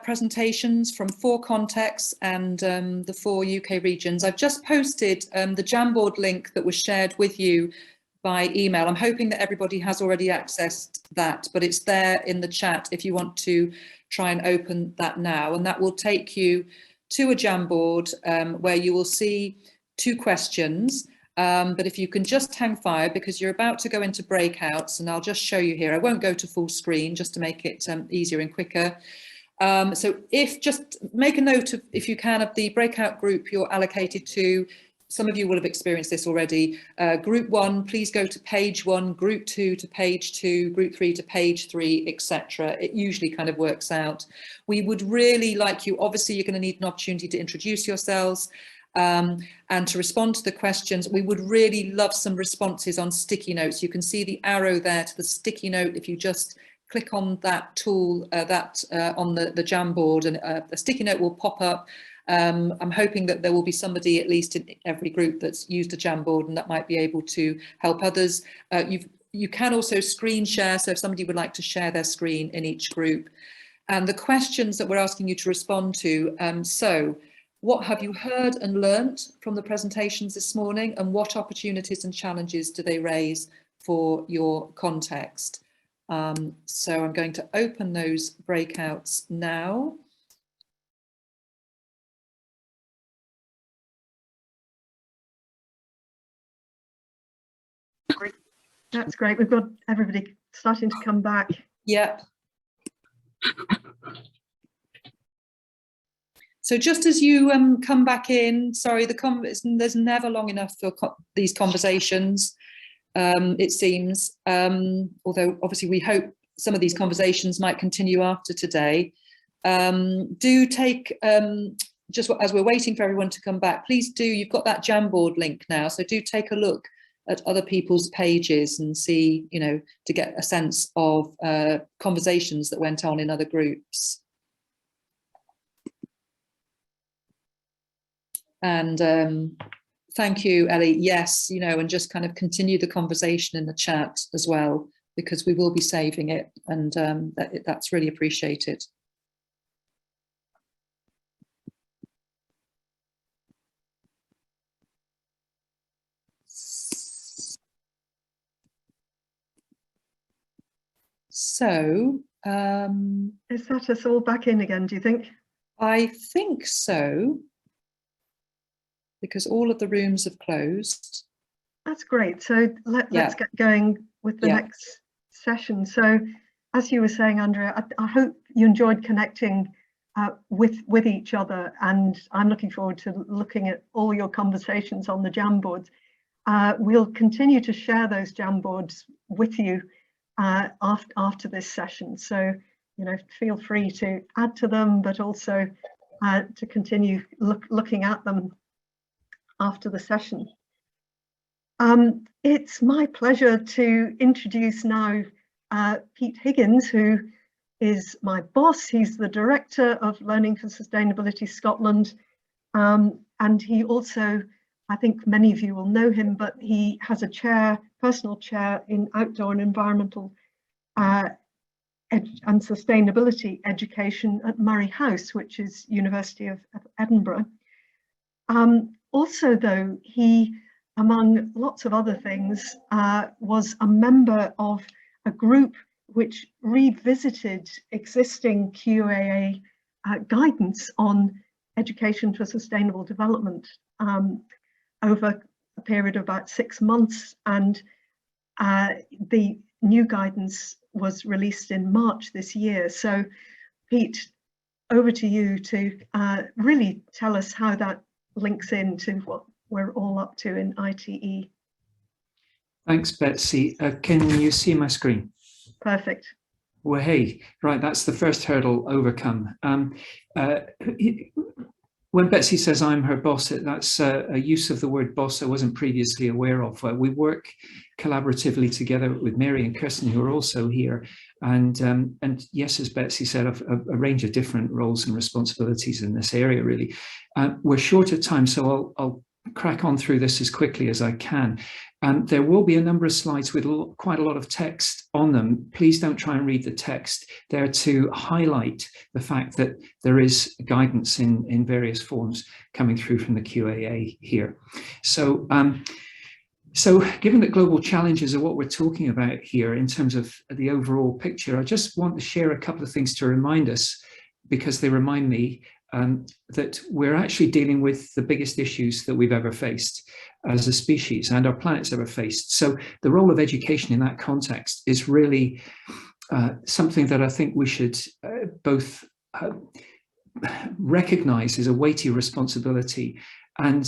presentations from 4 contexts and the 4 UK regions. I've just posted the Jamboard link that was shared with you by email. I'm hoping that everybody has already accessed that, but it's there in the chat if you want to try and open that now. And that will take you to a Jamboard where you will see 2 questions. But if you can just hang fire, because you're about to go into breakouts, and I'll just show you here. I won't go to full screen just to make it easier and quicker. So just make a note of, if you can, of the breakout group you're allocated to. Some of you will have experienced this already. Group 1, please go to page 1, group 2 to page 2, group 3 to page 3, etc. It usually kind of works out. We would really like you, obviously you're going to need an opportunity to introduce yourselves and to respond to the questions. We would really love some responses on sticky notes. You can see the arrow there to the sticky note. If you just click on that tool on the Jamboard, and a sticky note will pop up. I'm hoping that there will be somebody at least in every group that's used a Jamboard, and that might be able to help others. You can also screen share, so if somebody would like to share their screen in each group. And the questions that we're asking you to respond to, so what have you heard and learnt from the presentations this morning, and what opportunities and challenges do they raise for your context? So I'm going to open those breakouts now. That's great. We've got everybody starting to come back. Yep. So just as you come back in, sorry, there's never long enough for these conversations, it seems, although obviously we hope some of these conversations might continue after today. Do take, just as we're waiting for everyone to come back, please do, you've got that Jamboard link now, so do take a look at other people's pages and see, you know, to get a sense of conversations that went on in other groups. And Thank you, Ellie. Yes, you know, and just kind of continue the conversation in the chat as well, because we will be saving it, and that's really appreciated. So, is that us all back in again, do you think? I think so, because all of the rooms have closed. That's great. So let's get going with the next session. So as you were saying, Andrea, I hope you enjoyed connecting with each other, and I'm looking forward to looking at all your conversations on the Jamboards. We'll continue to share those Jamboards with you after this session. So, you know, feel free to add to them, but also to continue looking at them after the session. It's my pleasure to introduce now Pete Higgins, who is my boss. He's the Director of Learning for Sustainability Scotland, and he also, I think many of you will know him, but he has a personal chair in outdoor and environmental and sustainability education at Murray House, which is University of Edinburgh. Also, though, he, among lots of other things, was a member of a group which revisited existing QAA guidance on education for sustainable development over a period of about 6 months, and the new guidance was released in March this year. So, Pete, over to you to really tell us how that links into what we're all up to in ITE. Thanks, Betsy. Can you see my screen? Perfect. Well, hey, right, that's the first hurdle overcome. When Betsy says I'm her boss, that's a use of the word boss I wasn't previously aware of. We work collaboratively together with Mary and Kirsten, who are also here. And yes, as Betsy said, a range of different roles and responsibilities in this area, really. We're short of time, so I'll crack on through this as quickly as I can. There will be a number of slides with quite a lot of text on them. Please don't try and read the text. They're to highlight the fact that there is guidance in various forms coming through from the QAA here. So, so given that global challenges are what we're talking about here in terms of the overall picture, I just want to share a couple of things to remind us, because they remind me that we're actually dealing with the biggest issues that we've ever faced as a species and our planet's ever faced. So the role of education in that context is really something that I think we should both recognize as a weighty responsibility, and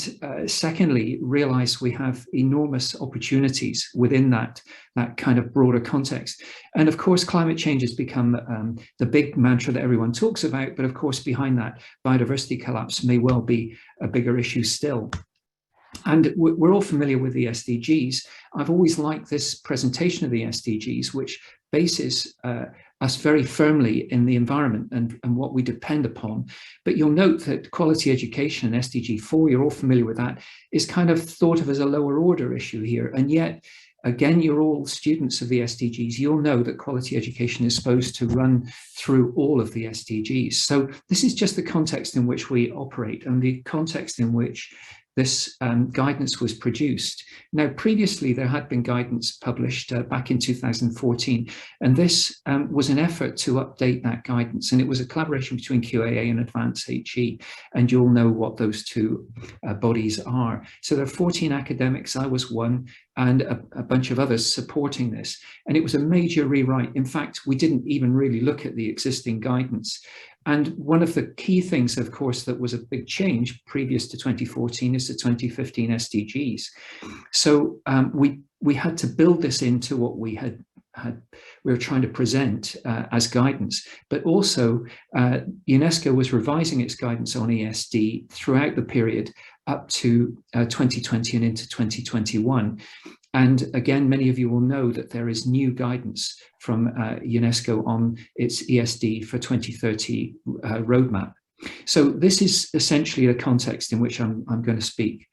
secondly, realize we have enormous opportunities within that kind of broader context. And of course, climate change has become the big mantra that everyone talks about, but of course, behind that, biodiversity collapse may well be a bigger issue still. And we're all familiar with the SDGs. I've always liked this presentation of the SDGs, which bases us very firmly in the environment and what we depend upon. But you'll note that quality education and SDG 4, you're all familiar with that, is kind of thought of as a lower order issue here. And yet, again, you're all students of the SDGs. You'll know that quality education is supposed to run through all of the SDGs. So this is just the context in which we operate and the context in which this guidance was produced. Now, previously, there had been guidance published back in 2014, and this was an effort to update that guidance, and it was a collaboration between QAA and Advance HE, and you'll know what those two bodies are. So there are 14 academics, I was one, and a bunch of others supporting this, and it was a major rewrite. In fact, we didn't even really look at the existing guidance. And one of the key things, of course, that was a big change previous to 2014 is the 2015 SDGs. So we had to build this into what we were trying to present as guidance, but also UNESCO was revising its guidance on ESD throughout the period up to 2020 and into 2021. And again, many of you will know that there is new guidance from UNESCO on its ESD for 2030 roadmap. So this is essentially the context in which I'm going to speak.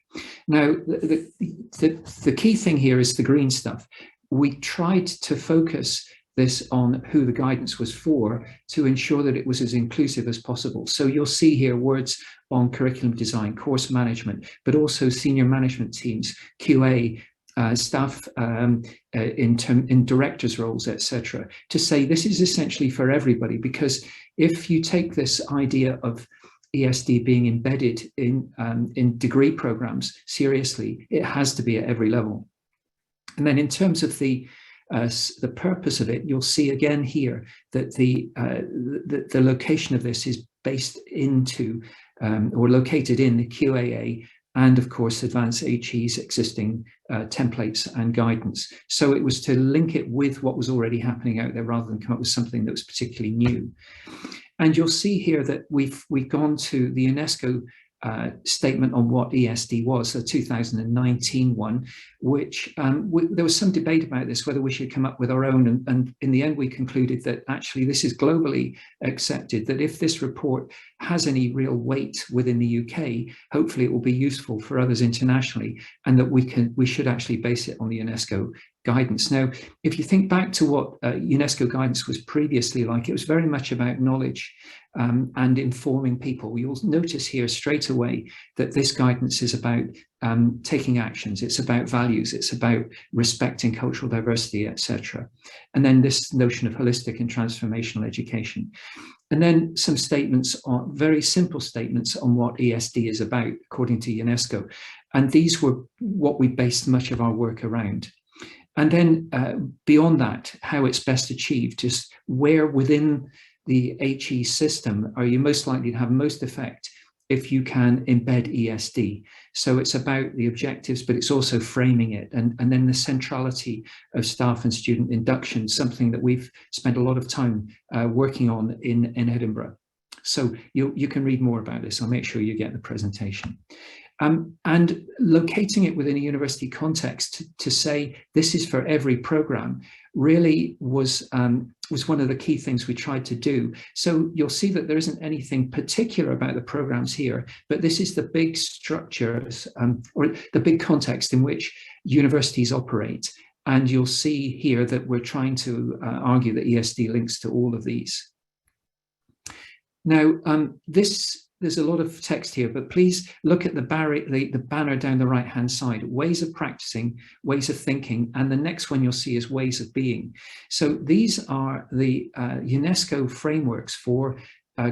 Now, the key thing here is the green stuff. We tried to focus this on who the guidance was for to ensure that it was as inclusive as possible. So you'll see here words on curriculum design, course management, but also senior management teams, QA, staff in directors' roles, etc., to say this is essentially for everybody, because if you take this idea of ESD being embedded in degree programs seriously, it has to be at every level. And then in terms of the purpose of it, you'll see again here that the location of this is based into or located in the QAA and of course Advanced HE's existing templates and guidance. So it was to link it with what was already happening out there rather than come up with something that was particularly new. And you'll see here that we've gone to the UNESCO statement on what ESD was, the 2019 one, which there was some debate about this, whether we should come up with our own. And in the end, we concluded that actually this is globally accepted, that if this report has any real weight within the UK, hopefully it will be useful for others internationally, and that we should actually base it on the UNESCO guidance. Now, if you think back to what UNESCO guidance was previously like, it was very much about knowledge and informing people. You'll notice here straight away that this guidance is about taking actions, it's about values, it's about respecting cultural diversity, etc. And then this notion of holistic and transformational education. And then some statements, on very simple statements on what ESD is about, according to UNESCO. And these were what we based much of our work around. And then beyond that, how it's best achieved, just where within the HE system are you most likely to have most effect if you can embed ESD. So it's about the objectives, but it's also framing it. And then the centrality of staff and student induction, something that we've spent a lot of time working on in Edinburgh. So you can read more about this. I'll make sure you get the presentation. And locating it within a university context to say this is for every program really was one of the key things we tried to do. So you'll see that there isn't anything particular about the programs here, but this is the big structures or the big context in which universities operate. And you'll see here that we're trying to argue that ESD links to all of these. Now, there's a lot of text here, but please look at the banner down the right-hand side, ways of practicing, ways of thinking, and the next one you'll see is ways of being. So these are the UNESCO frameworks for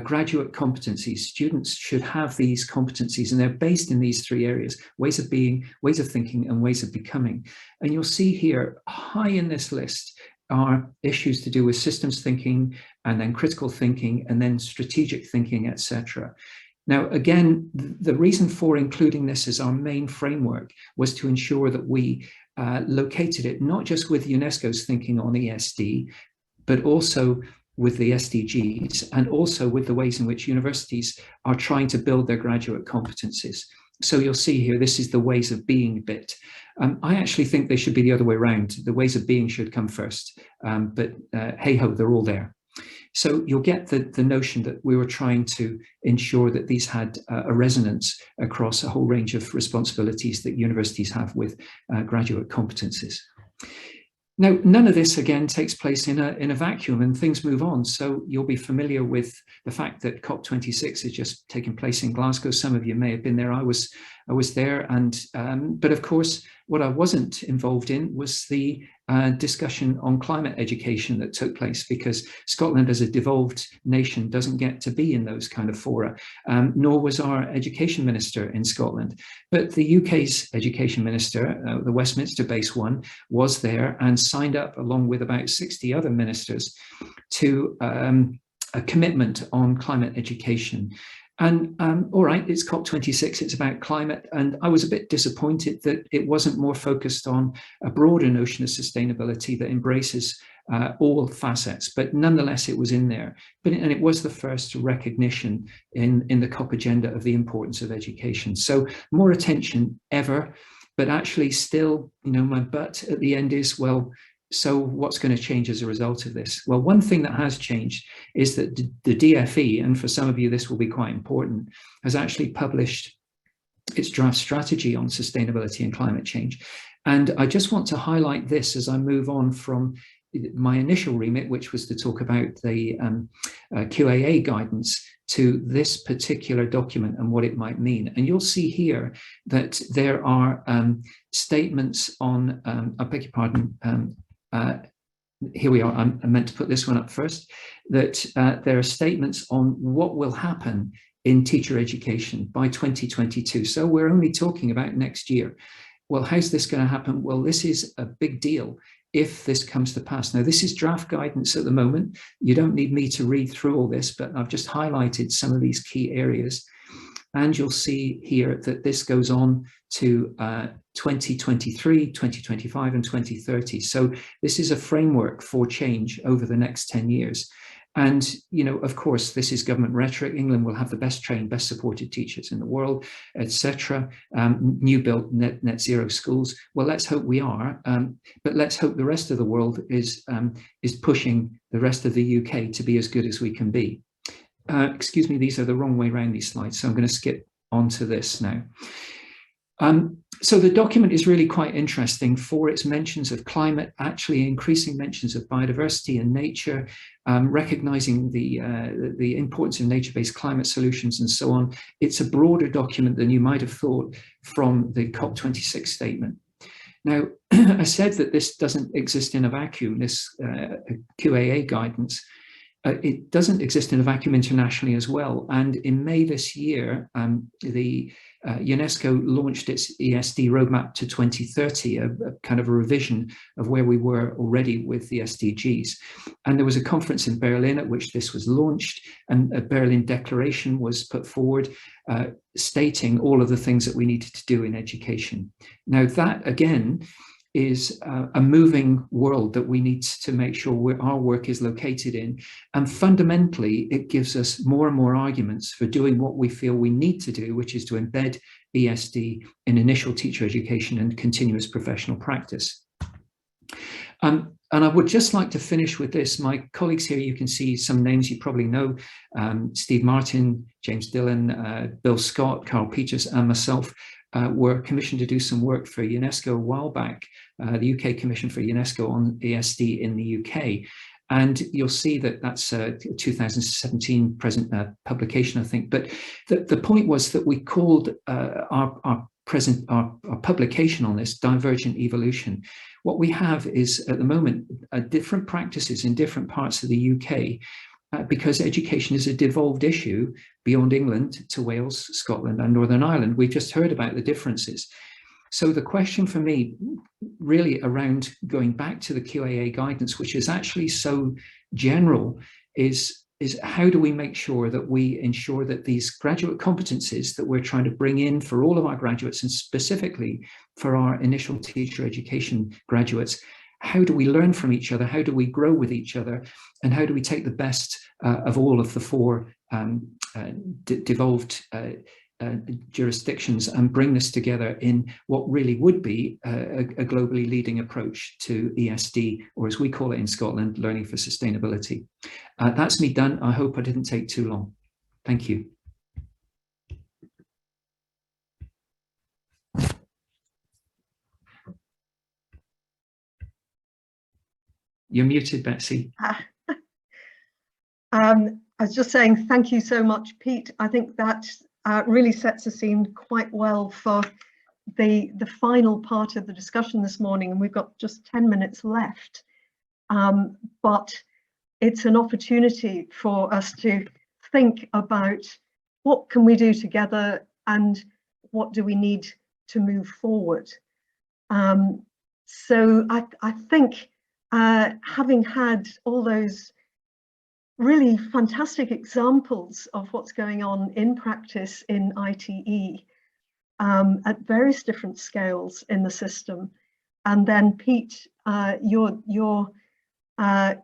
graduate competencies. Students should have these competencies, and they're based in these three areas: ways of being, ways of thinking, and ways of becoming. And you'll see here, high in this list, are issues to do with systems thinking, and then critical thinking, and then strategic thinking, etc. Now, again, the reason for including this as our main framework was to ensure that we located it not just with UNESCO's thinking on ESD, but also with the SDGs, and also with the ways in which universities are trying to build their graduate competencies. So you'll see here, this is the ways of being bit. I actually think they should be the other way around. The ways of being should come first, but hey-ho, they're all there. So you'll get the notion that we were trying to ensure that these had a resonance across a whole range of responsibilities that universities have with graduate competencies. Now, none of this, again, takes place in a vacuum, and things move on. So you'll be familiar with the fact that COP26 has just taken place in Glasgow. Some of you may have been there. I was there, and but of course, what I wasn't involved in was the discussion on climate education that took place, because Scotland, as a devolved nation, doesn't get to be in those kind of fora, nor was our education minister in Scotland. But the UK's education minister, the Westminster-based one, was there and signed up, along with about 60 other ministers, to a commitment on climate education. And all right, it's COP26, it's about climate. And I was a bit disappointed that it wasn't more focused on a broader notion of sustainability that embraces all facets, but nonetheless, it was in there. And it was the first recognition in the COP agenda of the importance of education. So more attention ever, but actually still, you know, my but at the end is, well, so what's going to change as a result of this? Well, one thing that has changed is that the DFE, and for some of you this will be quite important, has actually published its draft strategy on sustainability and climate change. And I just want to highlight this as I move on from my initial remit, which was to talk about the QAA guidance, to this particular document and what it might mean. And you'll see here that there are statements on, I beg your pardon, here we are, I meant to put this one up first, that there are statements on what will happen in teacher education by 2022. So we're only talking about next year. Well, how's this going to happen? Well, this is a big deal if this comes to pass. Now, this is draft guidance at the moment. You don't need me to read through all this, but I've just highlighted some of these key areas. And you'll see here that this goes on to 2023, 2025, and 2030. So this is a framework for change over the next 10 years. And, you know, of course, this is government rhetoric. England will have the best trained, best supported teachers in the world, etc. New built net zero schools. Well, let's hope we are. But let's hope the rest of the world is pushing the rest of the UK to be as good as we can be. Excuse me, these are the wrong way around, these slides. So I'm going to skip on to this now. So the document is really quite interesting for its mentions of climate, actually increasing mentions of biodiversity and nature, recognizing the importance of nature-based climate solutions and so on. It's a broader document than you might have thought from the COP26 statement. Now, I said that this doesn't exist in a vacuum, this QAA guidance. It doesn't exist in a vacuum internationally as well. And in May this year, the UNESCO launched its ESD roadmap to 2030, a kind of a revision of where we were already with the SDGs. And there was a conference in Berlin at which this was launched, and a Berlin Declaration was put forward stating all of the things that we needed to do in education. Now that, again, is a moving world that we need to make sure our work is located in. And fundamentally, it gives us more and more arguments for doing what we feel we need to do, which is to embed ESD in initial teacher education and continuous professional practice. And I would just like to finish with this. My colleagues here, you can see some names you probably know, Steve Martin, James Dillon, Bill Scott, Carl Peters, and myself were commissioned to do some work for UNESCO a while back, the UK Commission for UNESCO on ESD in the UK. And you'll see that that's a 2017 present publication, I think. But the point was that we called our publication on this Divergent Evolution. What we have is, at the moment, different practices in different parts of the UK, because education is a devolved issue beyond England to Wales, Scotland, and Northern Ireland. We've just heard about the differences. So the question for me, really around going back to the QAA guidance, which is actually so general, is how do we make sure that we ensure that these graduate competencies that we're trying to bring in for all of our graduates, and specifically for our initial teacher education graduates, how do we learn from each other? How do we grow with each other? And how do we take the best of all of the four devolved jurisdictions and bring this together in what really would be a globally leading approach to ESD, or as we call it in Scotland, learning for sustainability. That's me done. I hope I didn't take too long. Thank you. You're muted, Betsy. I was just saying thank you so much, Pete. I think that really sets the scene quite well for the final part of the discussion this morning, and we've got just 10 minutes left. But it's an opportunity for us to think about what can we do together and what do we need to move forward. So I think having had all those really fantastic examples of what's going on in practice in ITE at various different scales in the system, and then Pete, your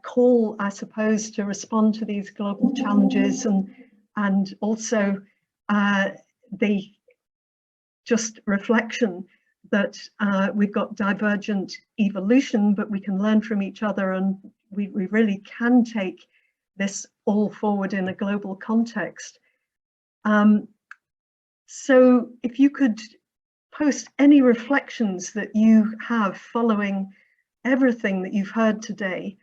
call, I suppose, to respond to these global challenges, and also the just reflection that we've got divergent evolution, but we can learn from each other, and we really can take this all forward in a global context. So if you could post any reflections that you have following everything that you've heard today,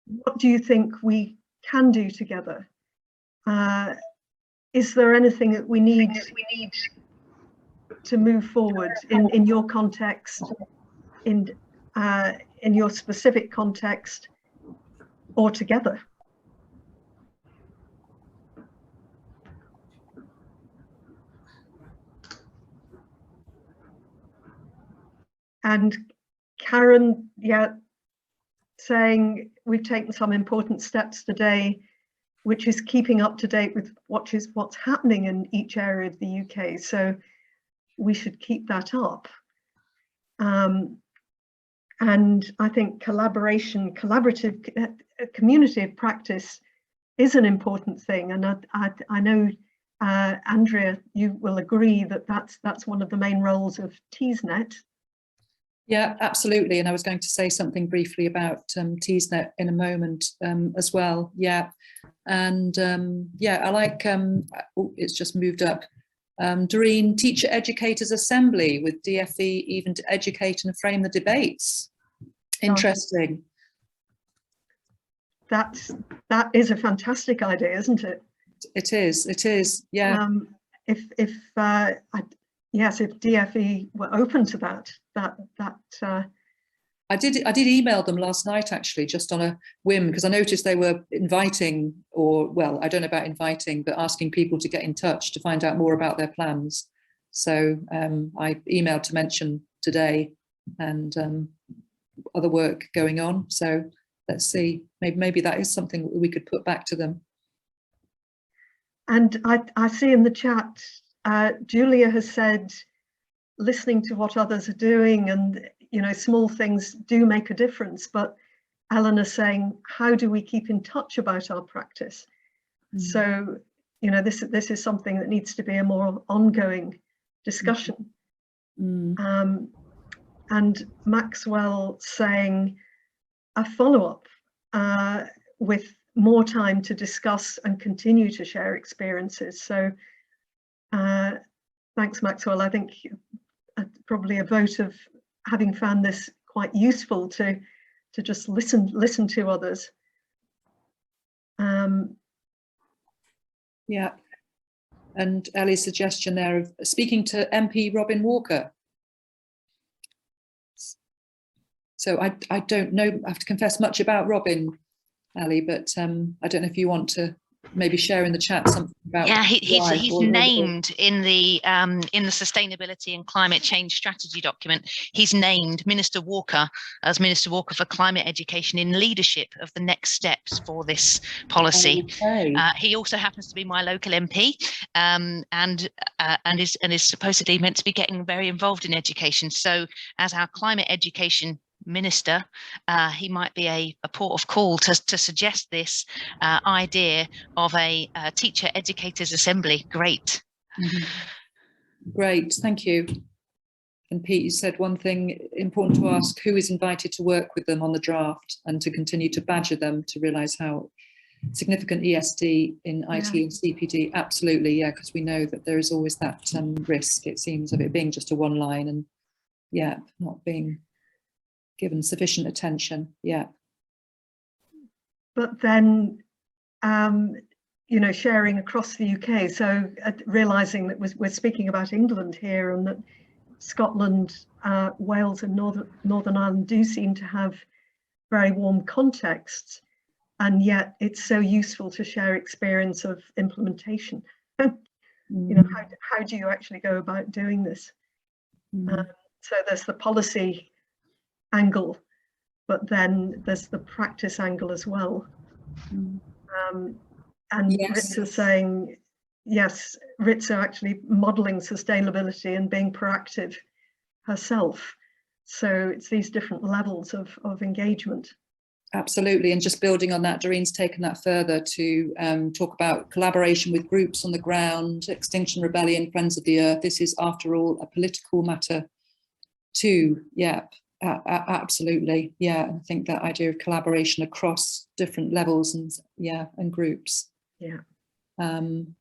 what do you think we can do together? Is there anything that we need to move forward in your context, in your specific context, or together? And Karen, yeah, saying we've taken some important steps today, which is keeping up to date with what's happening in each area of the UK. So we should keep that up. And I think collaborative community of practice is an important thing. And I know, Andrea, you will agree that that's one of the main roles of TEASNet. Yeah, absolutely. And I was going to say something briefly about TEASNet in a moment as well. Yeah. And yeah, I like, oh, it's just moved up. Doreen, Teacher Educators Assembly with DFE, even to educate and frame the debates. Interesting. That is a fantastic idea, isn't it? It is, yeah. Yes, if DFE were open to that. I did email them last night, actually, just on a whim, because I noticed they were inviting, or, well, I don't know about inviting, but asking people to get in touch to find out more about their plans. So I emailed to mention today and other work going on. So let's see, maybe that is something we could put back to them. And I see in the chat, Julia has said, listening to what others are doing, and small things do make a difference. But Eleanor saying, how do we keep in touch about our practice? So this is something that needs to be a more ongoing discussion. And Maxwell saying a follow-up with more time to discuss and continue to share experiences. So thanks, Maxwell. I think probably a vote of having found this quite useful to just listen to others. Yeah, and Ellie's suggestion there of speaking to MP Robin Walker. So I don't know, I have to confess, much about Robin, Ellie, but I don't know if you want to maybe share in the chat something about. Yeah, he's named in the Sustainability and Climate Change Strategy document. He's named Minister Walker as Minister Walker for Climate Education in leadership of the next steps for this policy. Okay. He also happens to be my local MP, and is supposedly meant to be getting very involved in education. So as our climate education minister, he might be a port of call to suggest this idea of a teacher educators assembly. Great. Great, thank you. And Pete, you said one thing important to ask: who is invited to work with them on the draft, and to continue to badger them to realise how significant ESD in IT and CPD. Absolutely, yeah, because we know that there is always that risk, it seems, of it being just a one line and not being given sufficient attention. But then sharing across the UK, so realizing that we're speaking about England here, and that Scotland, Wales and Northern Ireland do seem to have very warm contexts, and yet it's so useful to share experience of implementation. How do you actually go about doing this? So there's the policy angle, but then there's the practice angle as well. And yes. Ritza saying, yes, Ritza actually modeling sustainability and being proactive herself. So it's these different levels of engagement. Absolutely, and just building on that, Doreen's taken that further to talk about collaboration with groups on the ground, Extinction Rebellion, Friends of the Earth. This is, after all, a political matter too. Absolutely, I think that idea of collaboration across different levels and groups. And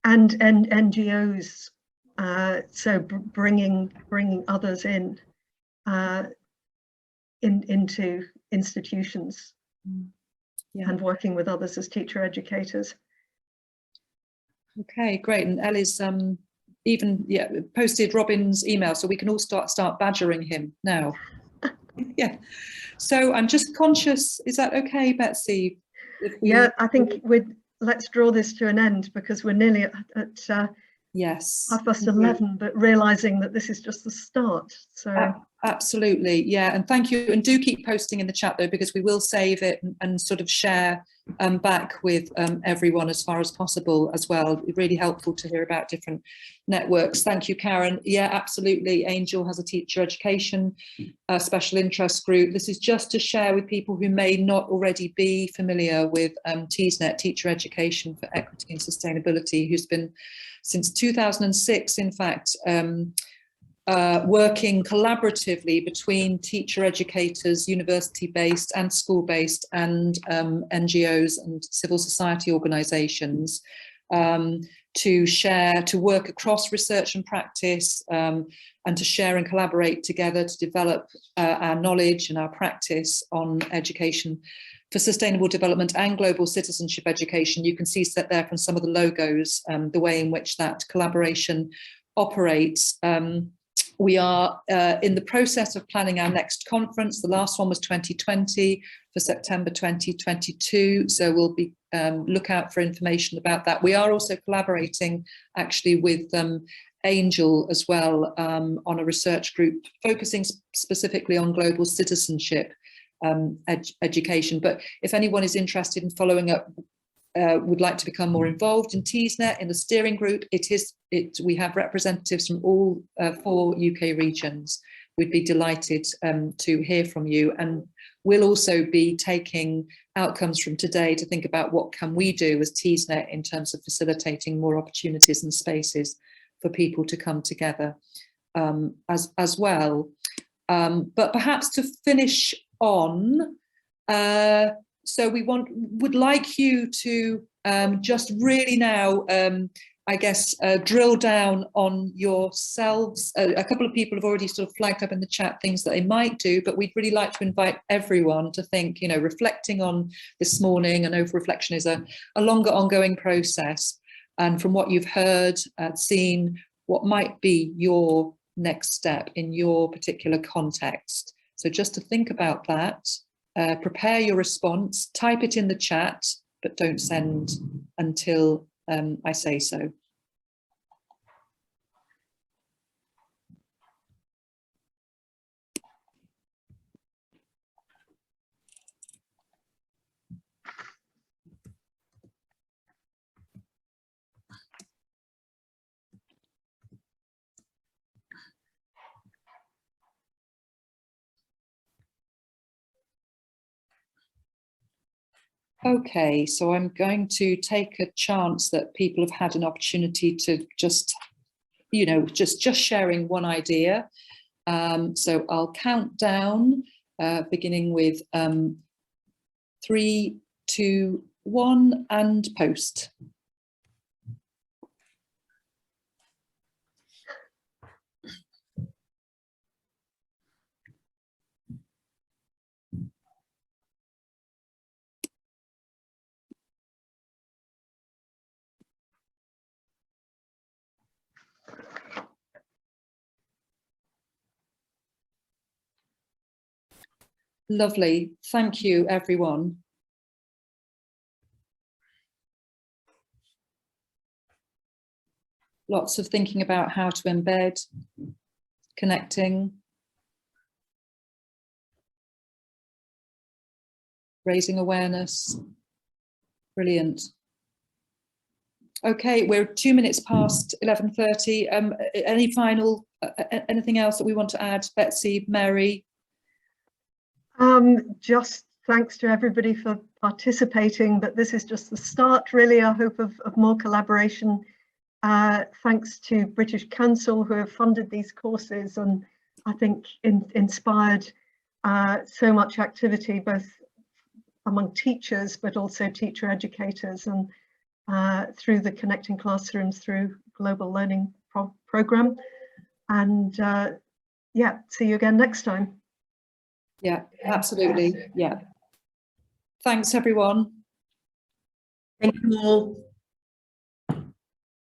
and NGOs, so bringing others into institutions, Yeah. and working with others as teacher educators. Okay, great. And Ellie's even posted Robin's email, so we can all start badgering him now. Yeah. So I'm just conscious. Is that okay, Betsy? Yeah, I think let's draw this to an end, because we're nearly at yes, 11:30, but realizing that this is just the start. So absolutely, yeah. And thank you. And do keep posting in the chat though, because we will save it and sort of share back with everyone as far as possible as well. Really helpful to hear about different networks. Thank you, Karen. Yeah, absolutely. Angel has a teacher education special interest group. This is just to share with people who may not already be familiar with TESNet, Teacher Education for Equity and Sustainability, who's been since 2006, in fact, working collaboratively between teacher educators, university-based and school-based, and NGOs and civil society organisations to work across research and practice, and to share and collaborate together to develop our knowledge and our practice on education for sustainable development and global citizenship education. You can see set there from some of the logos, the way in which that collaboration operates. We are in the process of planning our next conference. The last one was 2020 for September 2022. So we'll be look out for information about that. We are also collaborating actually with Angel as well on a research group focusing specifically on global citizenship education. But if anyone is interested in following up, would like to become more involved in TESNet, in the steering group, we have representatives from all 4 UK regions. We'd be delighted to hear from you, and we'll also be taking outcomes from today to think about what can we do as TESNet in terms of facilitating more opportunities and spaces for people to come together as well. But perhaps to finish on, so we would like you to just really now, I guess, drill down on yourselves. A couple of people have already sort of flagged up in the chat things that they might do, but we'd really like to invite everyone to think, you know, reflecting on this morning, and over reflection is a longer ongoing process. And from what you've heard, seen, what might be your next step in your particular context. So just to think about that. Prepare your response, type it in the chat, but don't send until I say so. Okay, so I'm going to take a chance that people have had an opportunity to just, you know, just sharing one idea. So I'll count down, beginning with 3, 2, 1, and post. Lovely. Thank you, everyone. Lots of thinking about how to embed, connecting, raising awareness. Brilliant. Okay, we're 2 minutes past 11:30. Any final, anything else that we want to add, Betsy, Mary? Just thanks to everybody for participating, but this is just the start, really, I hope, of more collaboration. Thanks to British Council, who have funded these courses, and I think inspired so much activity, both among teachers, but also teacher educators. And through the Connecting Classrooms through Global Learning Programme. And yeah, see you again next time. Yeah, absolutely. Yeah. Thanks, everyone. Thank you all.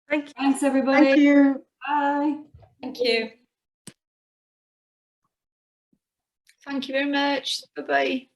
Thank you. Thanks, everybody. Thank you. Bye. Thank you. Thank you very much. Bye-bye.